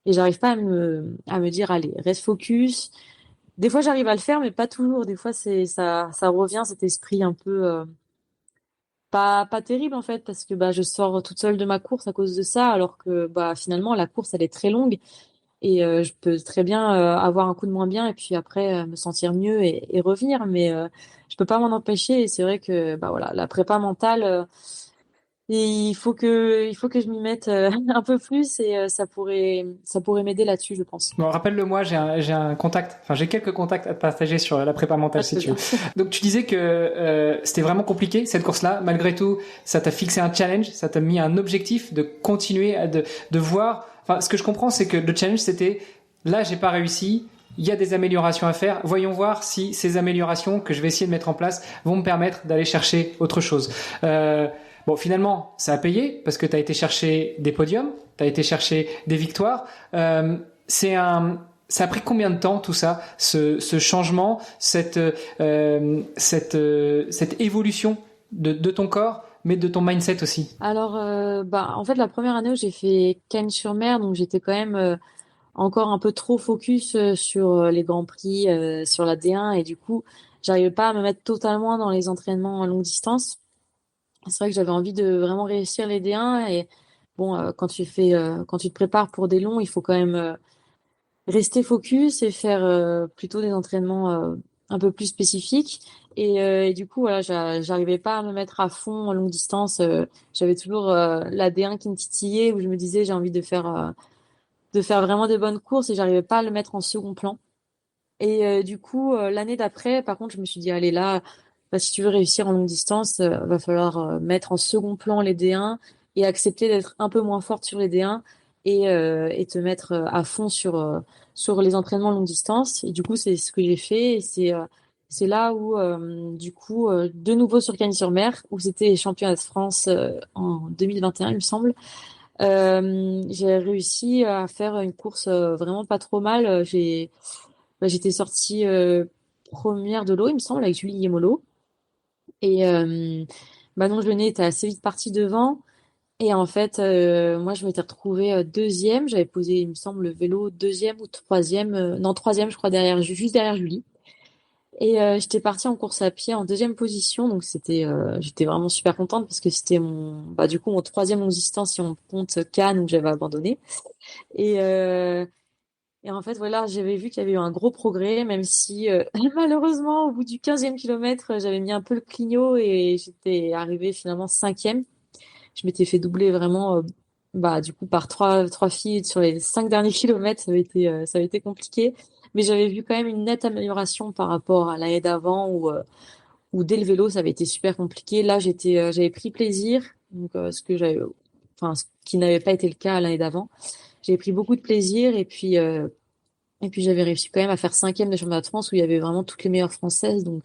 j'arrive pas à me dire allez reste focus. Des fois j'arrive à le faire mais pas toujours. Des fois c'est ça revient cet esprit un peu pas terrible en fait parce que bah je sors toute seule de ma course à cause de ça alors que bah finalement la course elle est très longue et je peux très bien avoir un coup de moins bien et puis après me sentir mieux et revenir mais je peux pas m'en empêcher et c'est vrai que bah voilà la prépa mentale il faut que je m'y mette un peu plus et ça pourrait m'aider là-dessus je pense. Bon, rappelle-le-moi, j'ai un contact, enfin j'ai quelques contacts à te partager sur la prépa Ah, mentale si très tu veux. bien. Donc tu disais que c'était vraiment compliqué cette course-là. Malgré tout, ça t'a fixé un challenge, ça t'a mis un objectif de continuer de voir. Enfin, ce que je comprends, c'est que le challenge c'était là j'ai pas réussi. Il y a des améliorations à faire. Voyons voir si ces améliorations que je vais essayer de mettre en place vont me permettre d'aller chercher autre chose. Bon, finalement, ça a payé parce que tu as été chercher des podiums, tu as été chercher des victoires. C'est un, ça a pris combien de temps tout ça, ce changement, cette évolution de ton corps, mais de ton mindset aussi. Alors bah en fait la première année où j'ai fait Cannes-sur-Mer donc j'étais quand même encore un peu trop focus sur les grands prix sur la D1 et du coup j'arrivais pas à me mettre totalement dans les entraînements à longue distance. C'est vrai que j'avais envie de vraiment réussir les D1 et bon quand tu te prépares pour des longs il faut quand même rester focus et faire plutôt des entraînements un peu plus spécifiques et du coup voilà j'arrivais pas à me mettre à fond en longue distance j'avais toujours la D1 qui me titillait où je me disais j'ai envie de faire vraiment des bonnes courses et j'arrivais pas à le mettre en second plan. Et du coup, l'année d'après, par contre, je me suis dit, allez là, bah, si tu veux réussir en longue distance, va falloir mettre en second plan les D1 et accepter d'être un peu moins forte sur les D1 et te mettre à fond sur les entraînements longue distance. Et du coup, c'est ce que j'ai fait et C'est là où, du coup, de nouveau sur Cagnes-sur-Mer, où c'était les championnats de France en 2021, il me semble. J'ai réussi à faire une course vraiment pas trop mal. J'étais sortie première de l'eau, il me semble, avec Julie Yemolo. Et Manon Jeunet était assez vite partie devant. Et en fait, moi, je m'étais retrouvée deuxième. J'avais posé, il me semble, le vélo deuxième ou troisième. Non, troisième, je crois, juste derrière Julie. Et j'étais partie en course à pied en deuxième position. Donc, j'étais vraiment super contente parce que c'était du coup, mon troisième longue distance si on compte Cannes où j'avais abandonné. Et, euh, et en fait, voilà, j'avais vu qu'il y avait eu un gros progrès, même si malheureusement, au bout du 15e kilomètre, j'avais mis un peu le clignot et j'étais arrivée finalement cinquième. Je m'étais fait doubler vraiment, du coup, par trois filles sur les 5 derniers kilomètres. Ça avait été compliqué. Mais j'avais vu quand même une nette amélioration par rapport à l'année d'avant où dès le vélo, ça avait été super compliqué. Là, j'avais pris plaisir. Donc, ce qui n'avait pas été le cas l'année d'avant. J'avais pris beaucoup de plaisir et puis j'avais réussi quand même à faire cinquième de championnat de France où il y avait vraiment toutes les meilleures françaises. Donc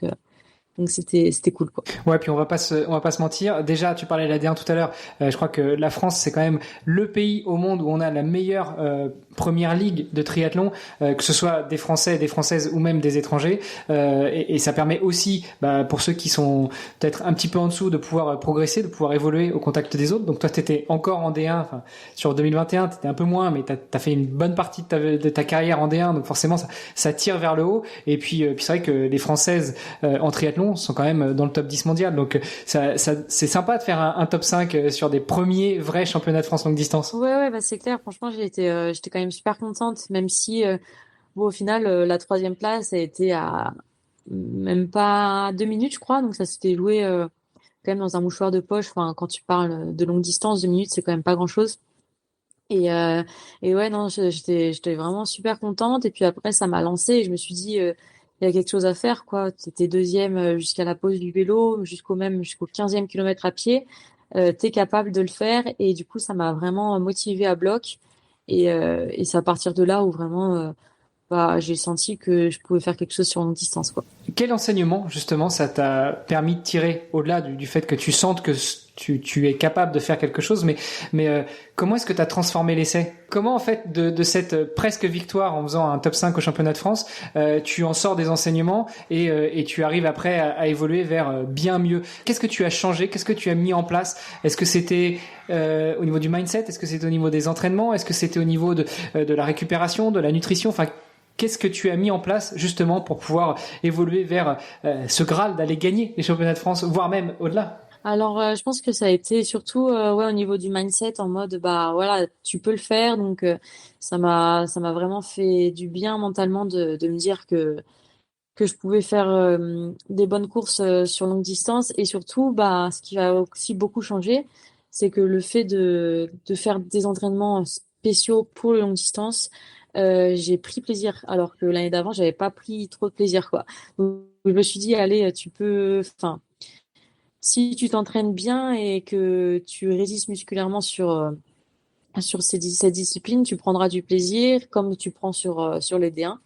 c'était cool, quoi. Ouais, puis on va pas se mentir. Déjà, tu parlais de la D1 tout à l'heure. Je crois que la France, c'est quand même le pays au monde où on a la meilleure première ligue de triathlon, que ce soit des Français, des Françaises ou même des étrangers. Et ça permet aussi, pour ceux qui sont peut-être un petit peu en dessous, de pouvoir progresser, de pouvoir évoluer au contact des autres. Donc toi, t'étais encore en D1, enfin sur 2021, t'étais un peu moins, mais t'as fait une bonne partie de ta carrière en D1, donc forcément ça tire vers le haut. Et puis c'est vrai que les Françaises en triathlon sont quand même dans le top 10 mondial. Donc c'est sympa de faire un top 5 sur des premiers vrais championnats de France longue distance. Ouais, c'est clair. Franchement, j'étais quand même super contente, même si, au final, la troisième place a été à même pas 2 minutes, je crois. Donc, ça s'était joué quand même dans un mouchoir de poche. Enfin, quand tu parles de longue distance, 2 minutes, c'est quand même pas grand-chose. Et, euh, et ouais, non, j'étais vraiment super contente. Et puis après, ça m'a lancée et je me suis dit, il y a quelque chose à faire, quoi. T'étais deuxième jusqu'à la pause du vélo, jusqu'au 15e kilomètre à pied. T'es capable de le faire. Et du coup, ça m'a vraiment motivée à bloc. Et c'est à partir de là où vraiment, j'ai senti que je pouvais faire quelque chose sur longue distance, quoi. Quel enseignement, justement, ça t'a permis de tirer au-delà du fait que tu sentes que tu es capable de faire quelque chose, mais comment est-ce que tu as transformé l'essai? Comment, en fait, de cette presque victoire en faisant un top 5 au championnat de France, tu en sors des enseignements et tu arrives après à évoluer vers bien mieux? Qu'est-ce que tu as changé? Qu'est-ce que tu as mis en place? Est-ce que c'était au niveau du mindset? Est-ce que c'était au niveau des entraînements? Est-ce que c'était au niveau de la récupération, de la nutrition? Enfin, qu'est-ce que tu as mis en place justement pour pouvoir évoluer vers ce Graal d'aller gagner les championnats de France, voire même au-delà? Alors, je pense que ça a été surtout au niveau du mindset en mode voilà, tu peux le faire. Donc ça m'a vraiment fait du bien mentalement de me dire que je pouvais faire des bonnes courses sur longue distance. Et surtout, ce qui va aussi beaucoup changer, c'est que le fait de faire des entraînements spéciaux pour les longues distances, j'ai pris plaisir, alors que l'année d'avant, j'avais pas pris trop de plaisir, quoi. Donc je me suis dit, allez, tu peux, enfin, si tu t'entraînes bien et que tu résistes musculairement sur cette discipline, tu prendras du plaisir comme tu prends sur les D1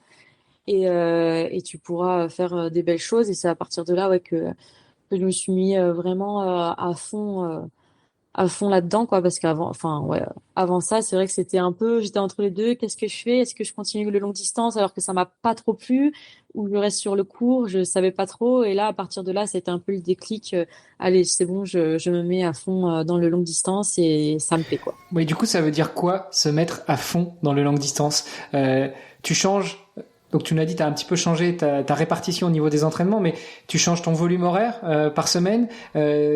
et tu pourras faire des belles choses. Et c'est à partir de là, ouais, que je me suis mis vraiment à fond là-dedans, quoi, parce qu'avant, enfin, ouais, avant ça, c'est vrai que j'étais entre les deux. Qu'est-ce que je fais? Est-ce que je continue le long distance alors que ça m'a pas trop plu ou je reste sur le court? Je savais pas trop. Et là, à partir de là, c'était un peu le déclic. Allez, c'est bon, je me mets à fond dans le long distance et ça me plaît, quoi. Oui, du coup, ça veut dire quoi, se mettre à fond dans le longue distance? Tu changes, donc tu nous l'as dit, tu as un petit peu changé ta répartition au niveau des entraînements, mais tu changes ton volume horaire par semaine,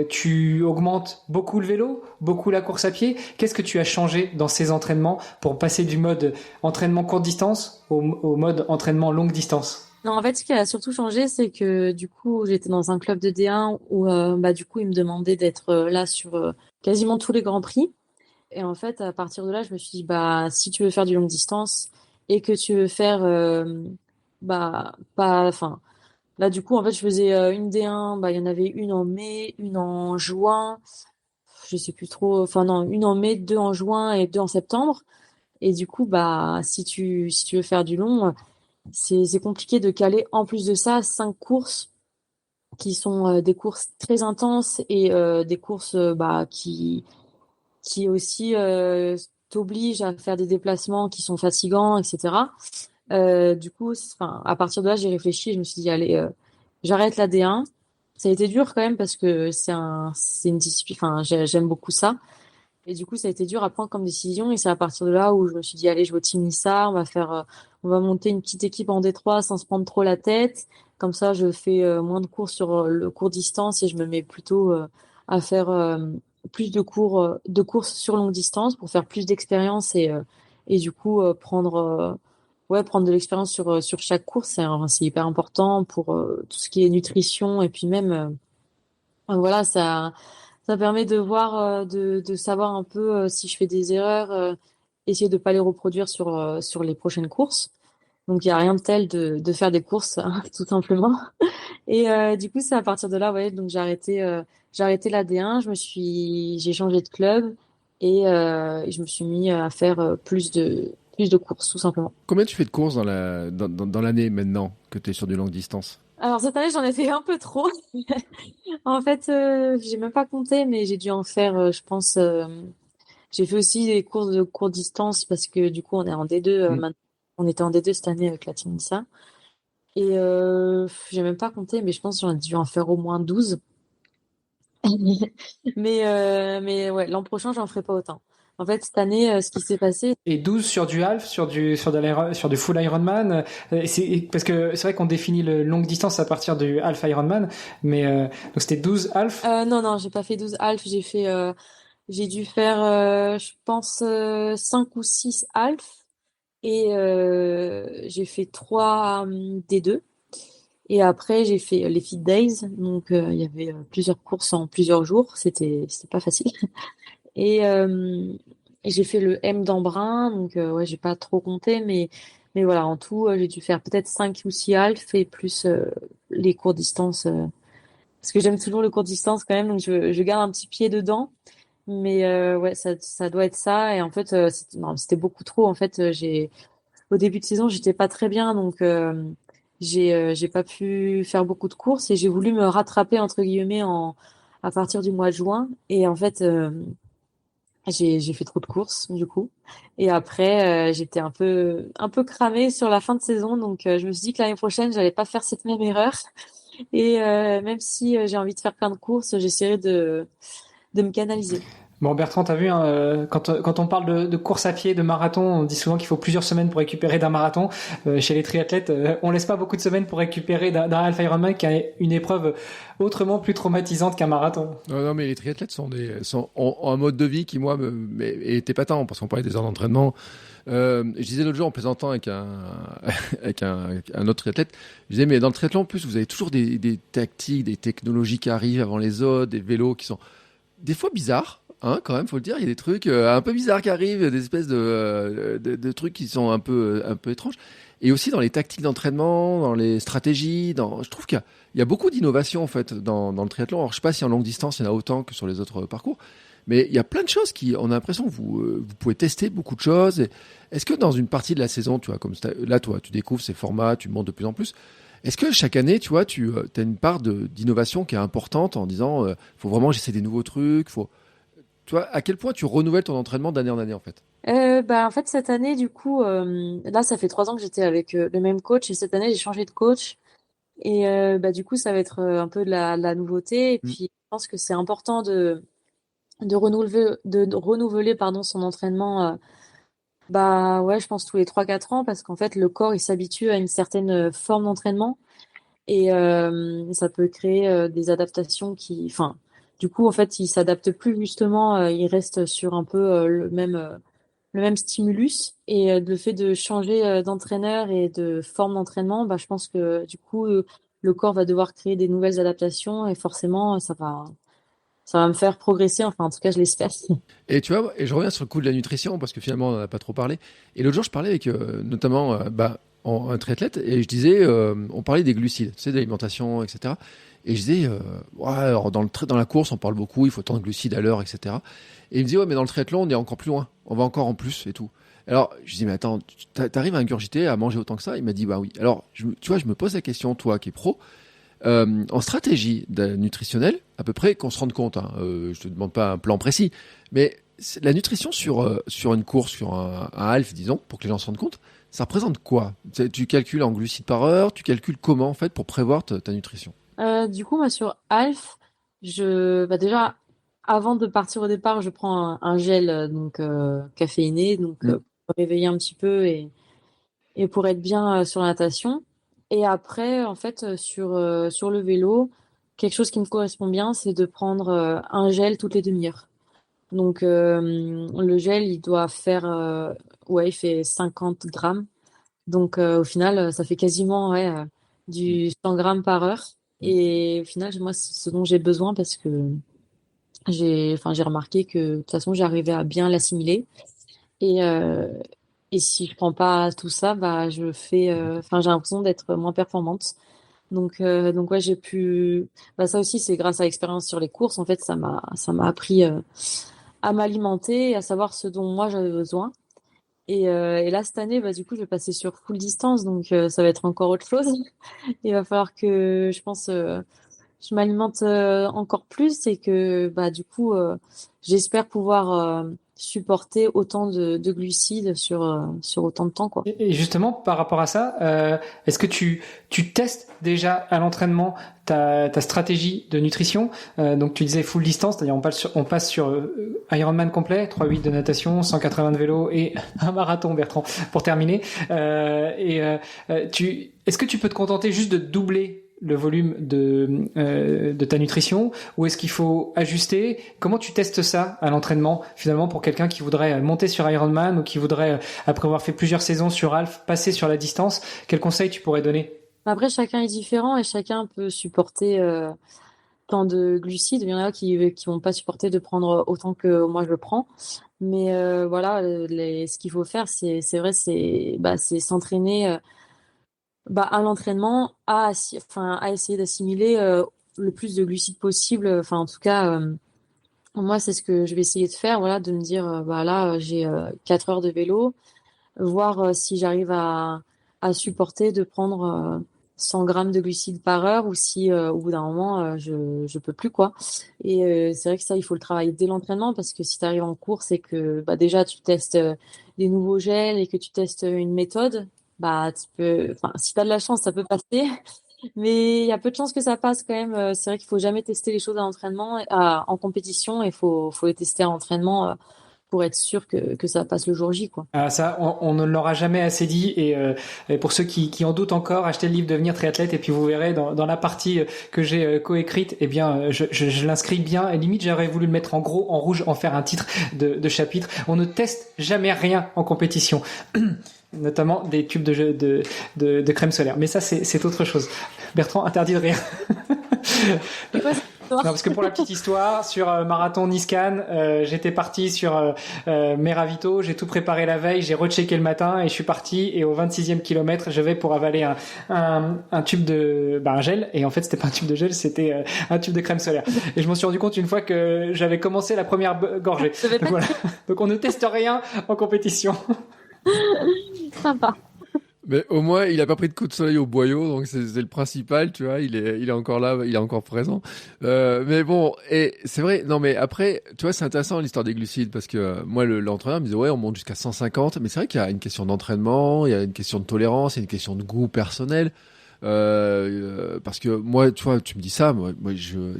tu augmentes beaucoup le vélo, beaucoup la course à pied. Qu'est-ce que tu as changé dans ces entraînements pour passer du mode entraînement courte distance au mode entraînement longue distance? Non, en fait, ce qui a surtout changé, c'est que du coup, j'étais dans un club de D1 où, du coup, ils me demandaient d'être là sur quasiment tous les grands prix. Et en fait, à partir de là, je me suis dit, si tu veux faire du longue distance et que tu veux faire, enfin, là, du coup, en fait, je faisais une D1, il y en avait une en mai, une en juin, je sais plus trop, enfin, non, une en mai, deux en juin et deux en septembre. Et du coup, si tu veux faire du long, c'est compliqué de caler en plus de ça 5 courses qui sont des courses très intenses et des courses qui aussi t'obligent à faire des déplacements qui sont fatigants, etc. Du coup, enfin, à partir de là, j'ai réfléchi et je me suis dit, allez, j'arrête la D1. Ça a été dur quand même parce que c'est une discipline, enfin, j'aime beaucoup ça. Et du coup, ça a été dur à prendre comme décision. Et c'est à partir de là où je me suis dit, allez, je vais au Team Nissa, on va monter une petite équipe en D3 sans se prendre trop la tête. Comme ça, je fais moins de cours sur le court distance et je me mets plutôt à faire plus de courses sur longue distance pour faire plus d'expérience et du coup prendre de l'expérience sur chaque course. C'est hyper important pour tout ce qui est nutrition et puis même voilà, ça permet de voir, de savoir un peu si je fais des erreurs, essayer de pas les reproduire sur les prochaines courses. Donc il y a rien de tel de faire des courses, hein, tout simplement. Et du coup, c'est à partir de là, ouais, donc j'ai arrêté la D1, j'ai changé de club et je me suis mis à faire plus de courses, tout simplement. Combien tu fais de courses dans l'année maintenant que tu es sur du longue distance? Alors cette année, j'en ai fait un peu trop. En fait, j'ai même pas compté, mais j'ai dû en faire, je pense. J'ai fait aussi des courses de courte distance parce que du coup, on est en D2 Hmm. maintenant. On était en D2 cette année avec la Team Nissa. Et j'ai même pas compté, mais je pense que j'en ai dû en faire au moins 12. Mais ouais, l'an prochain, j'en ferai pas autant. En fait, cette année, ce qui s'est passé. Et 12 sur du half, sur du full Ironman. Parce que c'est vrai qu'on définit le longue distance à partir du half Ironman, mais donc c'était 12 half. Non, non, j'ai pas fait 12 half. J'ai dû faire, je pense, 5 ou 6 half. Et j'ai fait 3 D2. Et après, j'ai fait les Fit Days. Donc, il y avait plusieurs courses en plusieurs jours. C'était pas facile. Et, et j'ai fait le M d'Embrun. Donc, ouais, j'ai pas trop compté. Mais voilà, en tout, j'ai dû faire peut-être 5 ou 6 half et plus les courtes distances. Parce que j'aime toujours le court distance quand même. Donc, je garde un petit pied dedans. Mais ouais, ça doit être ça. Et en fait, non, c'était beaucoup trop. En fait, au début de saison, j'étais pas très bien. Donc, j'ai pas pu faire beaucoup de courses et j'ai voulu me rattraper entre guillemets à partir du mois de juin. Et en fait, j'ai fait trop de courses du coup. Et après, j'étais un peu cramée sur la fin de saison. Donc, je me suis dit que l'année prochaine, j'allais pas faire cette même erreur. Et même si j'ai envie de faire plein de courses, j'essaierai de me canaliser. Bon, Bertrand, t'as vu, hein, quand on parle de course à pied, de marathon, on dit souvent qu'il faut plusieurs semaines pour récupérer d'un marathon. Chez les triathlètes, on laisse pas beaucoup de semaines pour récupérer d'un half Ironman qui est une épreuve autrement plus traumatisante qu'un marathon. Non, non, mais les triathlètes ont un mode de vie qui, moi, est épatant, parce qu'on parlait des heures d'entraînement. Je disais l'autre jour en plaisantant avec un autre triathlète, je disais, mais dans le triathlon, en plus, vous avez toujours des tactiques, des technologies qui arrivent avant les autres, des vélos qui sont des fois bizarres. Hein, quand même, faut le dire, il y a des trucs un peu bizarres qui arrivent, des espèces de trucs qui sont un peu étranges. Et aussi dans les tactiques d'entraînement, dans les stratégies, je trouve qu'il y a beaucoup d'innovation en fait dans le triathlon. Alors, je sais pas si en longue distance il y en a autant que sur les autres parcours, mais il y a plein de choses on a l'impression que vous pouvez tester beaucoup de choses. Est-ce que dans une partie de la saison, tu vois, comme là, toi, tu découvres ces formats, tu montes de plus en plus. Est-ce que chaque année, tu vois, tu as une part d'innovation qui est importante en disant, faut vraiment que j'essaie des nouveaux trucs, tu vois, à quel point tu renouvelles ton entraînement d'année en année en fait? En fait, cette année, du coup, là, ça fait 3 ans que j'étais avec le même coach et cette année, j'ai changé de coach. Et du coup, ça va être un peu la nouveauté. Et Mm. puis, je pense que c'est important de renouveler pardon, son entraînement. Ouais, je pense tous les 3 4 ans parce qu'en fait, le corps, il s'habitue à une certaine forme d'entraînement et ça peut créer des adaptations enfin, du coup, en fait, il s'adapte plus justement. Il reste sur un peu le même stimulus et le fait de changer d'entraîneur et de forme d'entraînement, je pense que du coup le corps va devoir créer des nouvelles adaptations et forcément ça va me faire progresser, enfin en tout cas je l'espère. Et tu vois, et je reviens sur le coup de la nutrition parce que finalement on n'en a pas trop parlé. Et l'autre jour je parlais avec notamment un triathlète et je disais, on parlait des glucides, tu sais, de l'alimentation, etc. Et je disais, ouais, alors dans la course on parle beaucoup, il faut tant de glucides à l'heure, etc. Et il me dit, ouais, mais dans le triathlon on est encore plus loin, on va encore en plus et tout. Alors, je dis, mais attends, t'arrives à ingurgiter, à manger autant que ça? Il m'a dit, bah oui. Alors, tu vois, je me pose la question, toi qui es pro, en stratégie nutritionnelle, à peu près qu'on se rende compte, hein, je te demande pas un plan précis, mais la nutrition sur une course, sur un half, disons, pour que les gens se rendent compte, ça représente quoi? Tu calcules en glucides par heure, tu calcules comment en fait pour prévoir ta nutrition? Du coup, moi, sur Alf, déjà, avant de partir au départ, je prends un gel caféiné, Mm. pour réveiller un petit peu et pour être bien sur la natation. Et après, en fait, sur le vélo, quelque chose qui me correspond bien, c'est de prendre un gel toutes les demi-heures. Le gel, il doit faire, ouais, il fait 50 grammes. Au final, ça fait quasiment ouais, du 100 grammes par heure. Et au final, moi, c'est ce dont j'ai besoin parce que j'ai remarqué que de toute façon, j'arrivais à bien l'assimiler. Et, euh, et si je prends pas tout ça, bah, j'ai l'impression d'être moins performante. Donc ouais, ça aussi, c'est grâce à l'expérience sur les courses. En fait, ça m'a appris à m'alimenter, à savoir ce dont moi j'avais besoin. Et là, cette année, du coup, je vais passer sur full distance, ça va être encore autre chose. Il va falloir que, je pense, je m'alimente encore plus et que, du coup, j'espère pouvoir supporter autant de glucides sur autant de temps, quoi. Et justement, par rapport à ça, est-ce que tu testes déjà à l'entraînement ta stratégie de nutrition? Donc tu disais full distance, c'est-à-dire on passe sur Ironman complet, 3,8 de natation, 180 de vélo et un marathon, Bertrand, pour terminer. Est-ce que tu peux te contenter juste de doubler le volume de ta nutrition, ou est-ce qu'il faut ajuster? Comment tu testes ça à l'entraînement, finalement, pour quelqu'un qui voudrait monter sur Ironman ou qui voudrait, après avoir fait plusieurs saisons sur Alpha, passer sur la distance? Quels conseils tu pourrais donner? Après, chacun est différent et chacun peut supporter tant de glucides. Il y en a qui vont pas supporter de prendre autant que moi je le prends. Mais voilà, ce qu'il faut faire, c'est vrai, c'est s'entraîner à l'entraînement à essayer d'assimiler le plus de glucides possible. Enfin, en tout cas, moi, c'est ce que je vais essayer de faire. Voilà, de me dire, là, j'ai 4 heures de vélo, voir si j'arrive à supporter de prendre 100 grammes de glucides par heure ou si au bout d'un moment, je peux plus, quoi. Et c'est vrai que ça, il faut le travailler dès l'entraînement parce que si tu arrives en course et que déjà tu testes des nouveaux gels et que tu testes une méthode, si tu as de la chance, ça peut passer. Mais il y a peu de chances que ça passe quand même. C'est vrai qu'il faut jamais tester les choses à l'entraînement, en compétition, et faut les tester à l'entraînement pour être sûr que ça passe le jour J, quoi. Ah, ça, on ne l'aura jamais assez dit. Et pour ceux qui en doutent encore, achetez le livre Devenir triathlète et puis vous verrez dans la partie que j'ai coécrite, eh bien, je l'inscris bien. Et limite, j'aurais voulu le mettre en gros, en rouge, en faire un titre de chapitre. On ne teste jamais rien en compétition. Notamment des tubes de crème solaire. Mais ça, c'est autre chose. Bertrand, interdit de rire. C'est quoi cette Non, histoire? parce que pour la petite histoire, sur Marathon Niscan, j'étais parti sur mes ravitaux, j'ai tout préparé la veille, j'ai rechecké le matin et je suis parti. Et au 26e kilomètre, je vais pour avaler un tube un gel. Et en fait, c'était pas un tube de gel, c'était un tube de crème solaire. Et je m'en suis rendu compte une fois que j'avais commencé la première gorgée. Je vais Donc, pas voilà. Donc on ne teste rien en compétition. être sympa. Mais au moins, il a pas pris de coup de soleil au boyau, donc c'est le principal, tu vois. Il est encore là, il est encore présent. Mais bon, et c'est vrai. Non, mais après, tu vois, c'est intéressant l'histoire des glucides parce que moi, l'entraîneur me disait ouais, on monte jusqu'à 150. Mais c'est vrai qu'il y a une question d'entraînement, il y a une question de tolérance, il y a une question de goût personnel. Parce que moi, tu vois, tu me dis ça,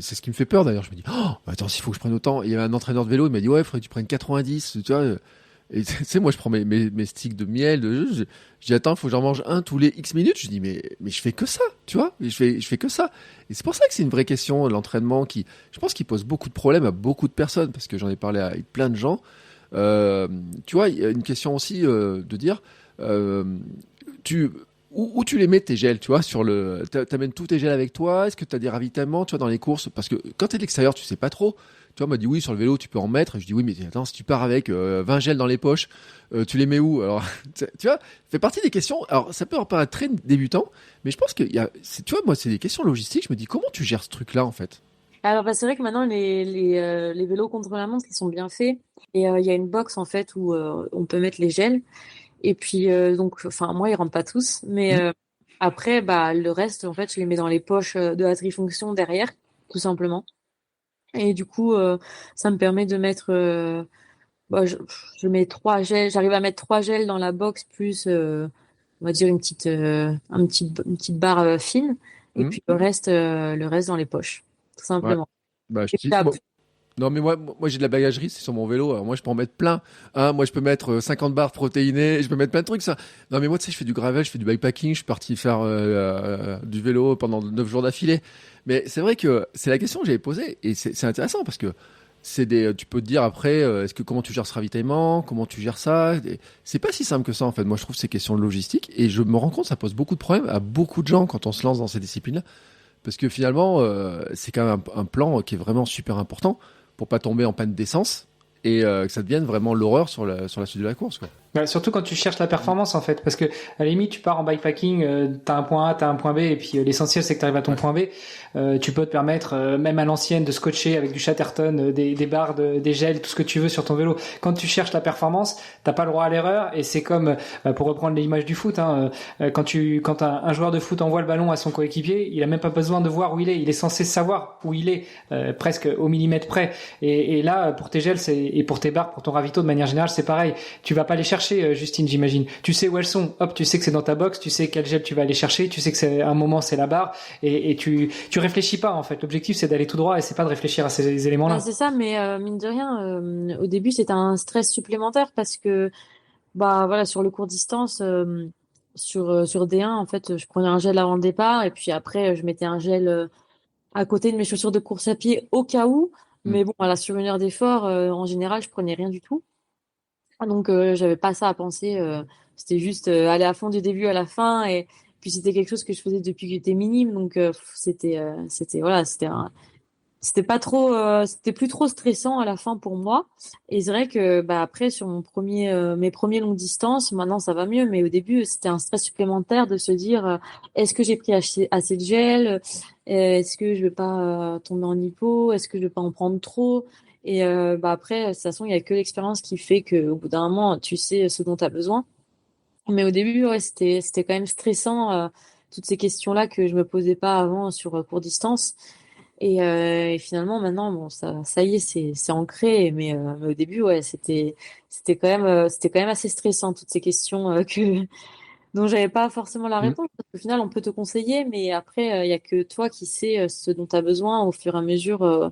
c'est ce qui me fait peur d'ailleurs. Je me dis, oh, attends, s'il faut que je prenne autant. Il y avait un entraîneur de vélo, il m'a dit ouais, il faudrait que tu prennes 90, tu vois. Et tu sais, moi, je prends mes sticks de miel. Je dis, attends, faut que j'en mange un tous les X minutes. Je dis, mais je fais que ça, tu vois. Je fais que ça. Et c'est pour ça que c'est une vraie question, l'entraînement, je pense qu'il pose beaucoup de problèmes à beaucoup de personnes, parce que j'en ai parlé avec plein de gens. Tu vois, il y a une question aussi de dire, où tu les mets tes gels, tu vois, t'amènes tous tes gels avec toi. Est-ce que tu as des ravitaillements, tu vois, dans les courses? Parce que quand tu es de l'extérieur, tu sais pas trop. Tu vois, on m'a dit oui, sur le vélo, tu peux en mettre. Et je dis oui, mais attends, si tu pars avec 20 gels dans les poches, tu les mets où? Alors, tu vois, ça fait partie des questions. Alors, ça peut en paraître très débutant, mais je pense tu vois, moi, c'est des questions logistiques. Je me dis, comment tu gères ce truc-là, en fait? Alors, bah, c'est vrai que maintenant, les vélos contre la montre, ils sont bien faits. Et il y a une box, en fait, où on peut mettre les gels. Et puis, donc, enfin, moi, ils rentrent pas tous. Mais Hmm. après, bah, le reste, en fait, je les mets dans les poches de la trifonction derrière, tout simplement. Et du coup, ça me permet de mettre... bah, je mets 3 gels. J'arrive à mettre 3 gels dans la box, plus, on va dire, une petite barre fine. Et Hmm. puis, le reste dans les poches, tout Ouais. simplement. Bah, je Et puis, dis, bon. Non, mais moi j'ai de la bagagerie, c'est sur mon vélo. Alors moi, je peux en mettre plein. Hein, moi, je peux mettre 50 barres protéinées, je peux mettre plein de trucs, ça. Non, mais moi, tu sais, je fais du gravel, je fais du bikepacking, je suis parti faire du vélo pendant 9 jours d'affilée. Mais c'est vrai que c'est la question que j'avais posée et c'est intéressant parce que tu peux te dire après, comment tu gères ce ravitaillement, comment tu gères ça. Et c'est pas si simple que ça, en fait. Moi, je trouve ces questions de logistique et je me rends compte, ça pose beaucoup de problèmes à beaucoup de gens quand on se lance dans ces disciplines-là. Parce que finalement, c'est quand même un plan qui est vraiment super important pour pas tomber en panne d'essence et que ça devienne vraiment l'horreur sur la suite de la course, quoi. Bah, surtout quand tu cherches la performance en fait, parce que à la limite tu pars en bikepacking, t'as un point A, t'as un point B, et puis l'essentiel c'est que t'arrives à ton Ouais. point B. Tu peux te permettre, même à l'ancienne, de scotcher avec du Chatterton, des barres, des gels, tout ce que tu veux sur ton vélo. Quand tu cherches la performance, t'as pas le droit à l'erreur, et c'est comme, pour reprendre l'image du foot, hein, quand un joueur de foot envoie le ballon à son coéquipier, il a même pas besoin de voir où il est censé savoir où il est, presque au millimètre près. Et là, pour tes gels, et pour tes barres, pour ton ravito de manière générale, c'est pareil. Tu vas pas les chercher, Justine, j'imagine. Tu sais où elles sont. Hop, tu sais que c'est dans ta box. Tu sais quel gel tu vas aller chercher. Tu sais que c'est un moment c'est la barre. Et tu réfléchis pas en fait. L'objectif c'est d'aller tout droit et c'est pas de réfléchir à ces bah, éléments-là. c'est ça, mais mine de rien, au début, c'était un stress supplémentaire parce que, bah voilà, sur le court distance, sur D1, en fait, je prenais un gel avant le départ et puis après, je mettais un gel à côté de mes chaussures de course à pied au cas où. Mm. Mais bon, voilà, sur 1 heure d'effort, en général, je prenais rien du tout. Donc, j'avais pas ça à penser. C'était juste aller à fond du début à la fin et puis c'était quelque chose que je faisais depuis que j'étais minime. Donc, voilà, c'était pas trop, c'était plus trop stressant à la fin pour moi. Et c'est vrai que bah après sur mes premiers longues distances, maintenant ça va mieux, mais au début c'était un stress supplémentaire de se dire est-ce que j'ai pris assez de gel, est-ce que je vais pas tomber en hypo, est-ce que je vais pas en prendre trop. Et bah après de toute façon il y a que l'expérience qui fait que au bout d'un moment tu sais ce dont tu as besoin. Mais au début ouais c'était quand même stressant toutes ces questions-là que je me posais pas avant sur court distance. Et finalement, maintenant, bon, ça y est, c'est ancré. Mais au début, ouais, c'était quand même assez stressant toutes ces questions dont j'avais pas forcément la Mm. réponse. Parce qu'au final, on peut te conseiller, mais après, il y a que toi qui sais ce dont tu as besoin au fur et à mesure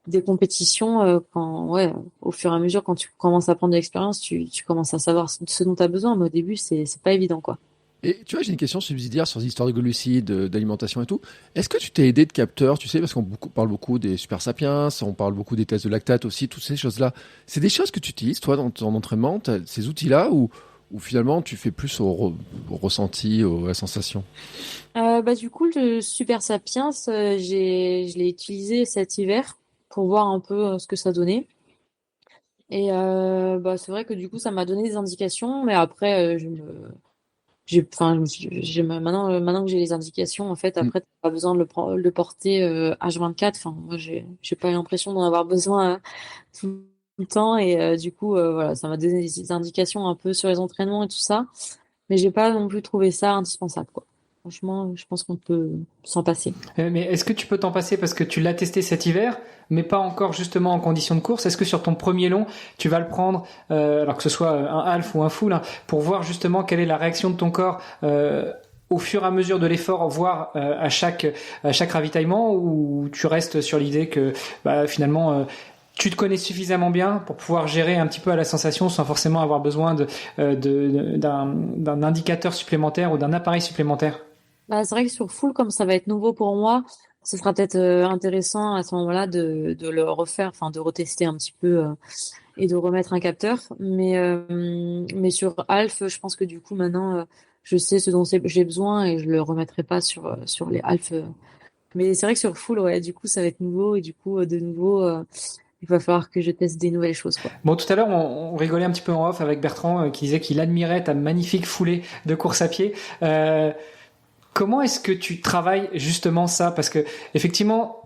des compétitions. Ouais, au fur et à mesure, quand tu commences à prendre de l'expérience, tu commences à savoir ce dont tu as besoin. Mais au début, c'est pas évident, quoi. Et tu vois, j'ai une question subsidiaire sur les histoires de glucides, d'alimentation et tout. Est-ce que tu t'es aidé de capteurs, tu sais, parce parle beaucoup des super sapiens, on parle beaucoup des tests de lactate aussi, toutes ces choses-là. C'est des choses que tu utilises, toi, dans ton entraînement, ces outils-là, ou finalement tu fais plus au ressenti, à la sensation? Bah, du coup, le Super Sapiens, je l'ai utilisé cet hiver pour voir un peu ce que ça donnait. Et bah, c'est vrai que du coup, ça m'a donné des indications, mais après, enfin, maintenant que j'ai les indications, en fait, Mm. après, t'as pas besoin de le porter H24. Enfin, moi, j'ai pas eu l'impression d'en avoir besoin tout le temps. Et du coup, voilà, ça m'a donné des indications un peu sur les entraînements et tout ça. Mais j'ai pas non plus trouvé ça indispensable, quoi. Franchement, je pense qu'on peut s'en passer. Mais est-ce que tu peux t'en passer parce que tu l'as testé cet hiver, mais pas encore justement en condition de course? Est-ce que sur ton premier long, tu vas le prendre, alors que ce soit un half ou un full, hein, pour voir justement quelle est la réaction de ton corps au fur et à mesure de l'effort, voire à chaque ravitaillement, ou tu restes sur l'idée que bah, finalement tu te connais suffisamment bien pour pouvoir gérer un petit peu à la sensation sans forcément avoir besoin d'un indicateur supplémentaire ou d'un appareil supplémentaire? Bah, c'est vrai que sur full, comme ça va être nouveau pour moi, ce sera peut-être intéressant à ce moment-là de le refaire, enfin de retester un petit peu et de remettre un capteur. Mais sur Alf, je pense que du coup maintenant, je sais ce dont j'ai besoin et je le remettrai pas sur les Alf. Mais c'est vrai que sur full, ouais, du coup, ça va être nouveau et du coup, de nouveau, il va falloir que je teste des nouvelles choses, quoi. Bon, tout à l'heure, on rigolait un petit peu en off avec Bertrand qui disait qu'il admirait ta magnifique foulée de course à pied. Comment est-ce que tu travailles justement ça? Parce que effectivement,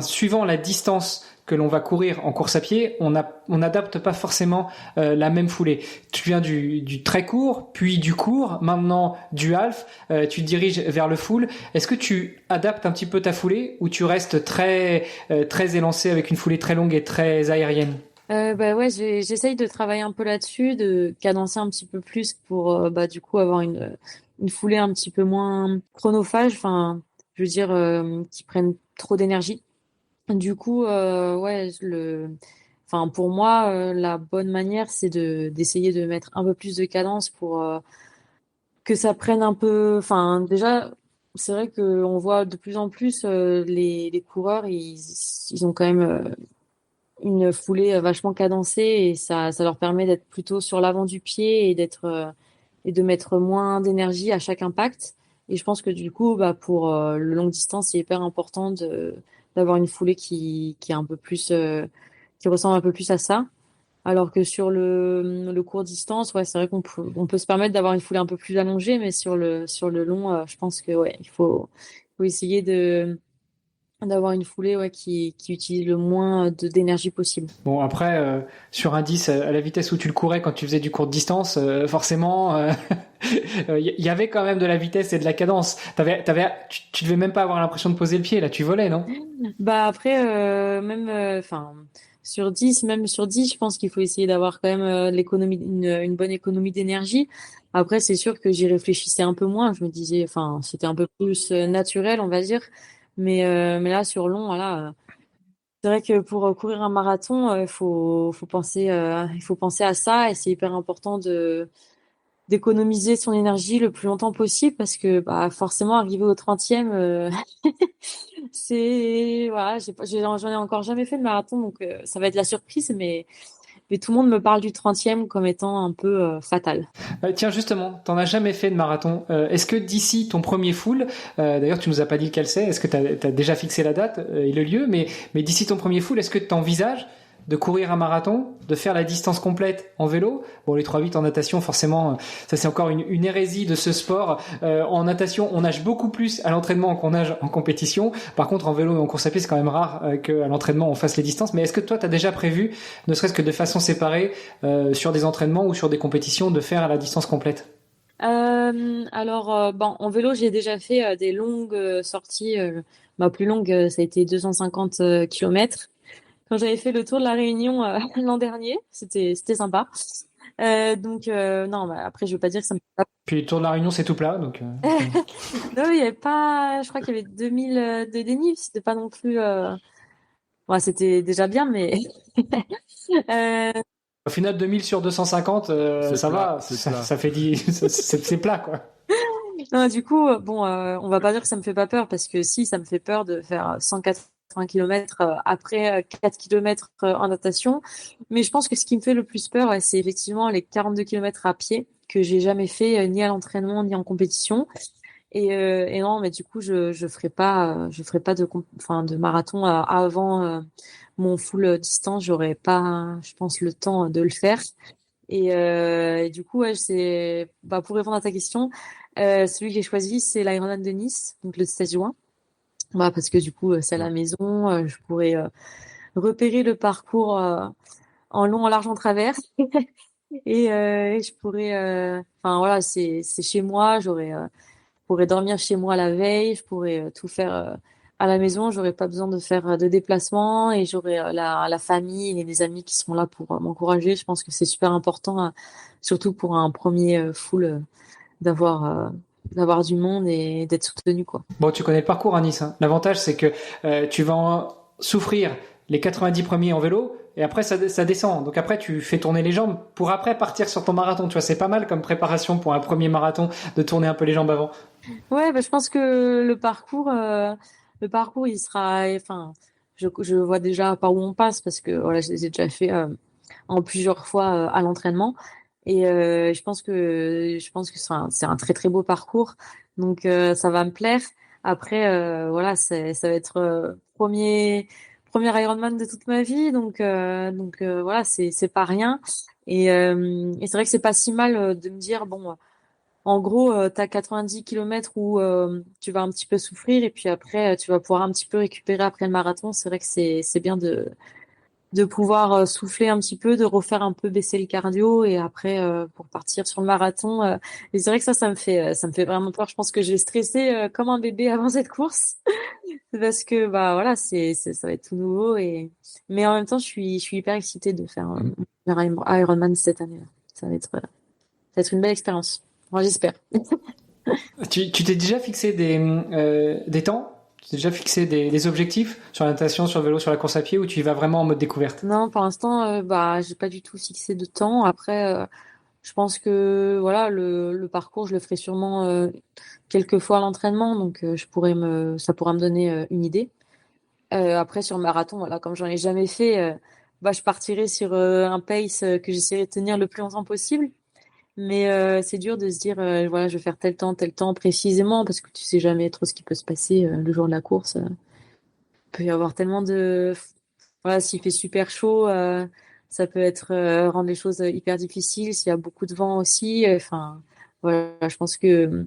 suivant la distance que l'on va courir en course à pied, on n'adapte pas forcément la même foulée. Tu viens du très court, puis du court, maintenant du half, tu te diriges vers le full. Est-ce que tu adaptes un petit peu ta foulée ou tu restes très élancé avec une foulée très longue et très aérienne? Ouais, j'essaye de travailler un peu là-dessus, de cadencer un petit peu plus pour du coup avoir une foulée un petit peu moins chronophage, enfin, je veux dire, qui prennent trop d'énergie. Du coup, enfin, pour moi, la bonne manière, c'est d'essayer de mettre un peu plus de cadence pour que ça prenne un peu. Enfin, déjà, c'est vrai que on voit de plus en plus les coureurs, ils ont quand même une foulée vachement cadencée et ça leur permet d'être plutôt sur l'avant du pied et et de mettre moins d'énergie à chaque impact. Et je pense que du coup, pour le longue distance, c'est hyper important d'avoir une foulée qui est un peu plus, qui ressemble un peu plus à ça. Alors que sur le court distance, ouais, c'est vrai on peut se permettre d'avoir une foulée un peu plus allongée, mais sur le long, je pense que ouais, faut essayer d'avoir une foulée ouais, qui utilise le moins d'énergie possible. Bon, après, sur un 10, à la vitesse où tu le courais quand tu faisais du court distance, forcément, il y avait quand même de la vitesse et de la cadence. Tu devais même pas avoir l'impression de poser le pied, là, tu volais, non? Après, même, enfin, même sur 10, je pense qu'il faut essayer d'avoir quand même une bonne économie d'énergie. Après, c'est sûr que j'y réfléchissais un peu moins. Je me disais, enfin, c'était un peu plus naturel, on va dire. Mais là, sur long, voilà, c'est vrai que pour courir un marathon, il faut penser à ça et c'est hyper important d'économiser son énergie le plus longtemps possible parce que forcément arriver au 30e c'est voilà, j'en ai encore jamais fait de marathon donc ça va être la surprise mais tout le monde me parle du 30e comme étant un peu fatal. Tiens, justement, t'en as jamais fait de marathon. Est-ce que d'ici ton premier full, d'ailleurs tu nous as pas dit lequel c'est, est-ce que t'as déjà fixé la date et le lieu, mais d'ici ton premier full, est-ce que t'envisages de courir un marathon, de faire la distance complète en vélo? Bon, les 3,8 en natation, forcément, ça c'est encore une hérésie de ce sport. En natation, on nage beaucoup plus à l'entraînement qu'on nage en compétition. Par contre, en vélo et en course à pied, c'est quand même rare qu'à l'entraînement on fasse les distances. Mais est-ce que toi, t'as déjà prévu, ne serait-ce que de façon séparée, sur des entraînements ou sur des compétitions, de faire la distance complète? Bon, en vélo, j'ai déjà fait des longues sorties. Ma plus longue, ça a été 250 kilomètres. Quand j'avais fait le tour de la Réunion l'an dernier, c'était sympa. Non, après, je veux pas dire que ça me fait Puis le Tour de la Réunion, c'est tout plat, donc. pas. Non, il y avait pas. Je crois qu'il y avait 2000 de dénivelé. C'était pas non plus. Ouais, c'était déjà bien, mais. euh, Au final, 2000 sur 250, C'est ça plat, va, c'est plat. ça fait 10, c'est plat, quoi. Non, du coup, on va pas dire que ça me fait pas peur parce que si, ça me fait peur de faire 180 km après 4 km en natation. Mais je pense que ce qui me fait le plus peur, c'est effectivement les 42 kilomètres à pied que j'ai jamais fait ni à l'entraînement ni en compétition. Et non, mais du coup, je ferai pas de marathon avant mon full distance. J'aurais pas, je pense, le temps de le faire. Et du coup, ouais, pour répondre à ta question, celui que j'ai choisi, c'est l'Ironman de Nice, donc le 16 juin. Parce que du coup, c'est à la maison, je pourrais repérer le parcours en long, en large, en travers, et je pourrais, enfin voilà, c'est chez moi, je pourrais dormir chez moi la veille, je pourrais tout faire à la maison, j'aurais pas besoin de faire de déplacement et j'aurais la famille et les amis qui seront là pour m'encourager. Je pense que c'est super important, surtout pour un premier full, d'avoir d'avoir du monde et d'être soutenu quoi. Bon, tu connais le parcours à Nice, hein. L'avantage, c'est que tu vas souffrir les 90 premiers en vélo et après, ça descend. Donc après, tu fais tourner les jambes pour après partir sur ton marathon. Tu vois, c'est pas mal comme préparation pour un premier marathon de tourner un peu les jambes avant. Ouais, je pense que le parcours, il sera, enfin, je vois déjà par où on passe parce que voilà, je les ai déjà fait en plusieurs fois à l'entraînement. Et je pense que c'est un très très beau parcours. Donc ça va me plaire. Après, voilà, ça va être premier Ironman de toute ma vie. Voilà, c'est pas rien. Et c'est vrai que c'est pas si mal de me dire bon. En gros, tu as 90 kilomètres où tu vas un petit peu souffrir et puis après, tu vas pouvoir un petit peu récupérer après le marathon. C'est vrai que c'est bien de pouvoir souffler un petit peu, de refaire un peu baisser le cardio et après pour partir sur le marathon. Et c'est vrai que ça me fait vraiment peur. Je pense que j'ai stressé comme un bébé avant cette course parce que bah voilà, ça va être tout nouveau et mais en même temps, je suis hyper excitée de faire un Ironman cette année. Ça va être une belle expérience. Moi, j'espère. Tu t'es déjà fixé des temps? Tu t'es déjà fixé des objectifs sur la natation, sur le vélo, sur la course à pied ou tu y vas vraiment en mode découverte? Non, pour l'instant, bah, j'ai pas du tout fixé de temps. Après, je pense que voilà, le parcours, je le ferai sûrement quelques fois à l'entraînement, donc ça pourra me donner une idée. Après, sur le marathon, voilà, comme j'en ai jamais fait, bah, je partirai sur un pace que j'essaierai de tenir le plus longtemps possible. Mais c'est dur de se dire, voilà, je vais faire tel temps précisément, parce que tu sais jamais trop ce qui peut se passer le jour de la course. Il peut y avoir tellement de voilà, s'il fait super chaud, ça peut être rendre les choses hyper difficiles. S'il y a beaucoup de vent aussi, enfin, voilà, je pense que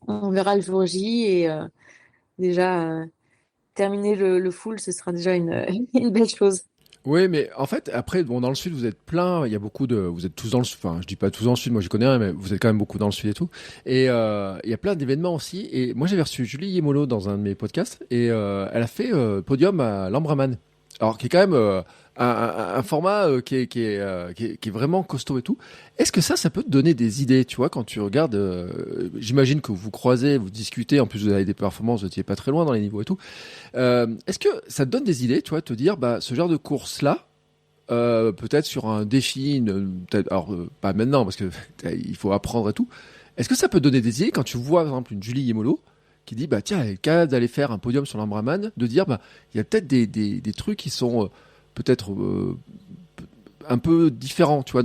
on verra le jour J et déjà terminer le full, ce sera déjà une une belle chose. Oui, mais en fait, après, bon, dans le sud, vous êtes plein. Il y a beaucoup de, vous êtes tous dans le sud. Enfin, je dis pas tous dans le sud. Moi, je connais rien, mais vous êtes quand même beaucoup dans le sud et tout. Et il y a plein d'événements aussi. Et moi, j'avais reçu Julie Yemolo dans un de mes podcasts, et elle a fait podium à l'Ambraman. Alors, qui est quand même un format qui est vraiment costaud et tout. Est-ce que ça peut te donner des idées, tu vois, quand tu regardes. J'imagine que vous croisez, vous discutez. En plus, vous avez des performances, vous étiez pas très loin dans les niveaux et tout. Est-ce que ça te donne des idées, tu vois, de te dire, bah, ce genre de course-là, peut-être sur un défi, alors pas maintenant parce que il faut apprendre et tout. Est-ce que ça peut te donner des idées quand tu vois, par exemple, une Julie Yemolo qui dit, bah tiens, elle est capable d'aller faire un podium sur l'Ambraman, de dire, bah, il y a peut-être des trucs qui sont peut-être un peu différents, tu vois,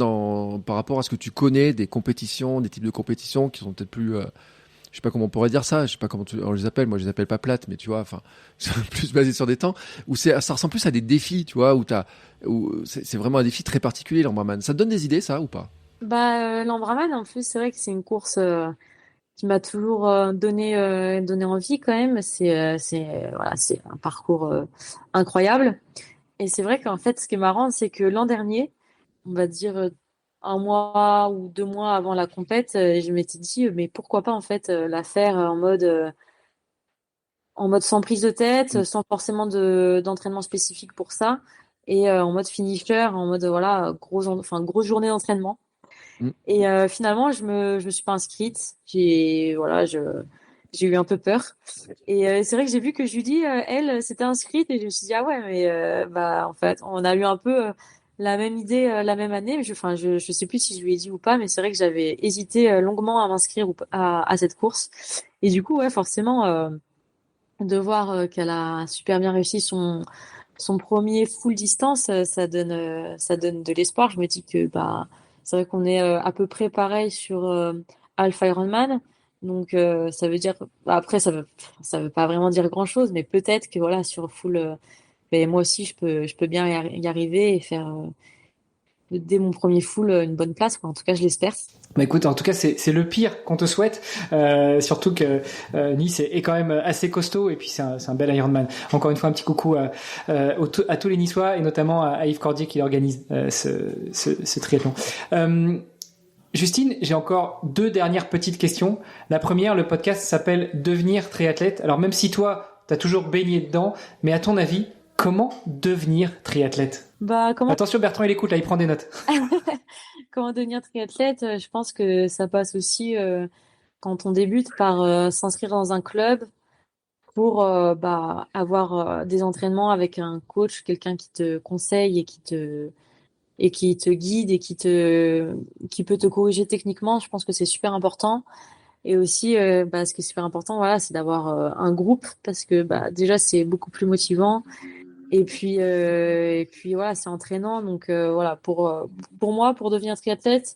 par rapport à ce que tu connais des compétitions, des types de compétitions qui sont peut-être plus je sais pas comment on pourrait dire ça, je sais pas comment on les appelle, moi je les appelle pas plates, mais tu vois, enfin, c'est plus basé sur des temps, où ça ressemble plus à des défis, tu vois, où c'est vraiment un défi très particulier, l'Ambraman. Ça te donne des idées, ça, ou pas? Bah, l'Ambraman, en plus, c'est vrai que c'est une course qui m'a toujours donné envie quand même. Voilà, c'est un parcours incroyable. Et c'est vrai qu'en fait, ce qui est marrant, c'est que l'an dernier, on va dire un mois ou 2 mois avant la compète, je m'étais dit, mais pourquoi pas en fait la faire en mode sans prise de tête, Mm. sans forcément d'entraînement spécifique pour ça, et en mode finisher, en mode voilà grosse journée d'entraînement. Mm. Et finalement, je me suis pas inscrite. J'ai eu un peu peur. Et c'est vrai que j'ai vu que Julie, elle, s'était inscrite et je me suis dit ah ouais, mais bah en fait, on a eu un peu la même idée la même année. Mais je sais plus si je lui ai dit ou pas, mais c'est vrai que j'avais hésité longuement à m'inscrire à cette course. Et du coup, ouais, forcément, de voir qu'elle a super bien réussi son premier full distance, ça donne de l'espoir. Je me dis que bah c'est vrai qu'on est à peu près pareil sur Alpha Ironman. Donc ça veut dire bah, après ça veut pas vraiment dire grand-chose, mais peut-être que voilà sur full ben, moi aussi je peux bien y arriver et faire dès mon premier full une bonne place quoi. En tout cas, je l'espère. Bah écoute, en tout cas, c'est le pire qu'on te souhaite. Surtout que Nice est quand même assez costaud et puis c'est un bel Ironman. Encore une fois, un petit coucou à tous les Niçois et notamment à Yves Cordier qui organise ce triathlon. Justine, j'ai encore deux dernières petites questions. La première, le podcast s'appelle Devenir triathlète. Alors même si toi, t'as toujours baigné dedans, mais à ton avis, comment devenir triathlète? Bah comment Attention, Bertrand, il écoute là, il prend des notes. comment devenir triathlète? Je pense que ça passe aussi quand on débute par s'inscrire dans un club pour bah, avoir des entraînements avec un coach, quelqu'un qui te conseille et qui te guide et qui peut te corriger techniquement. Je pense que c'est super important. Et aussi, bah, ce qui est super important, voilà, c'est d'avoir un groupe parce que bah, déjà c'est beaucoup plus motivant. Et puis voilà, c'est entraînant. Donc voilà, pour moi, pour devenir triathlète,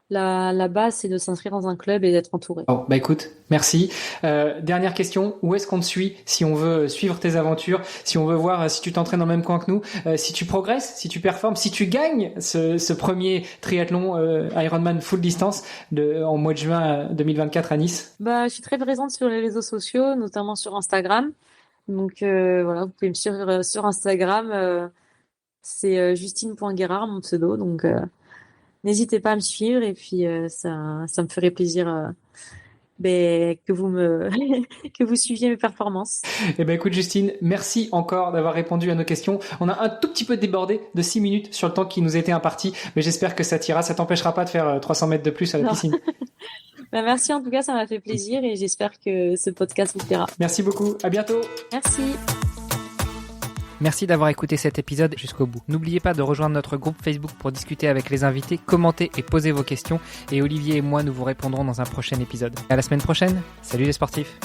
La base, c'est de s'inscrire dans un club et d'être entouré. Bon, bah écoute, merci. Dernière question, où est-ce qu'on te suit si on veut suivre tes aventures, si on veut voir si tu t'entraînes dans le même coin que nous, si tu progresses, si tu performes, si tu gagnes ce premier triathlon Ironman full distance en mois de juin 2024 à Nice? Bah, je suis très présente sur les réseaux sociaux, notamment sur Instagram. Donc voilà, vous pouvez me suivre sur Instagram. C'est Justine.Guérard, mon pseudo. Donc n'hésitez pas à me suivre et puis ça me ferait plaisir que vous me que vous suiviez mes performances. Eh ben écoute Justine, merci encore d'avoir répondu à nos questions. On a un tout petit peu débordé de 6 minutes sur le temps qui nous était imparti, mais j'espère que ça t'ira, ça t'empêchera pas de faire 300 mètres de plus à la Non. piscine. Bah, merci en tout cas, ça m'a fait plaisir et j'espère que ce podcast vous plaira. Merci beaucoup, à bientôt. Merci. Merci d'avoir écouté cet épisode jusqu'au bout. N'oubliez pas de rejoindre notre groupe Facebook pour discuter avec les invités, commenter et poser vos questions. Et Olivier et moi, nous vous répondrons dans un prochain épisode. À la semaine prochaine. Salut les sportifs.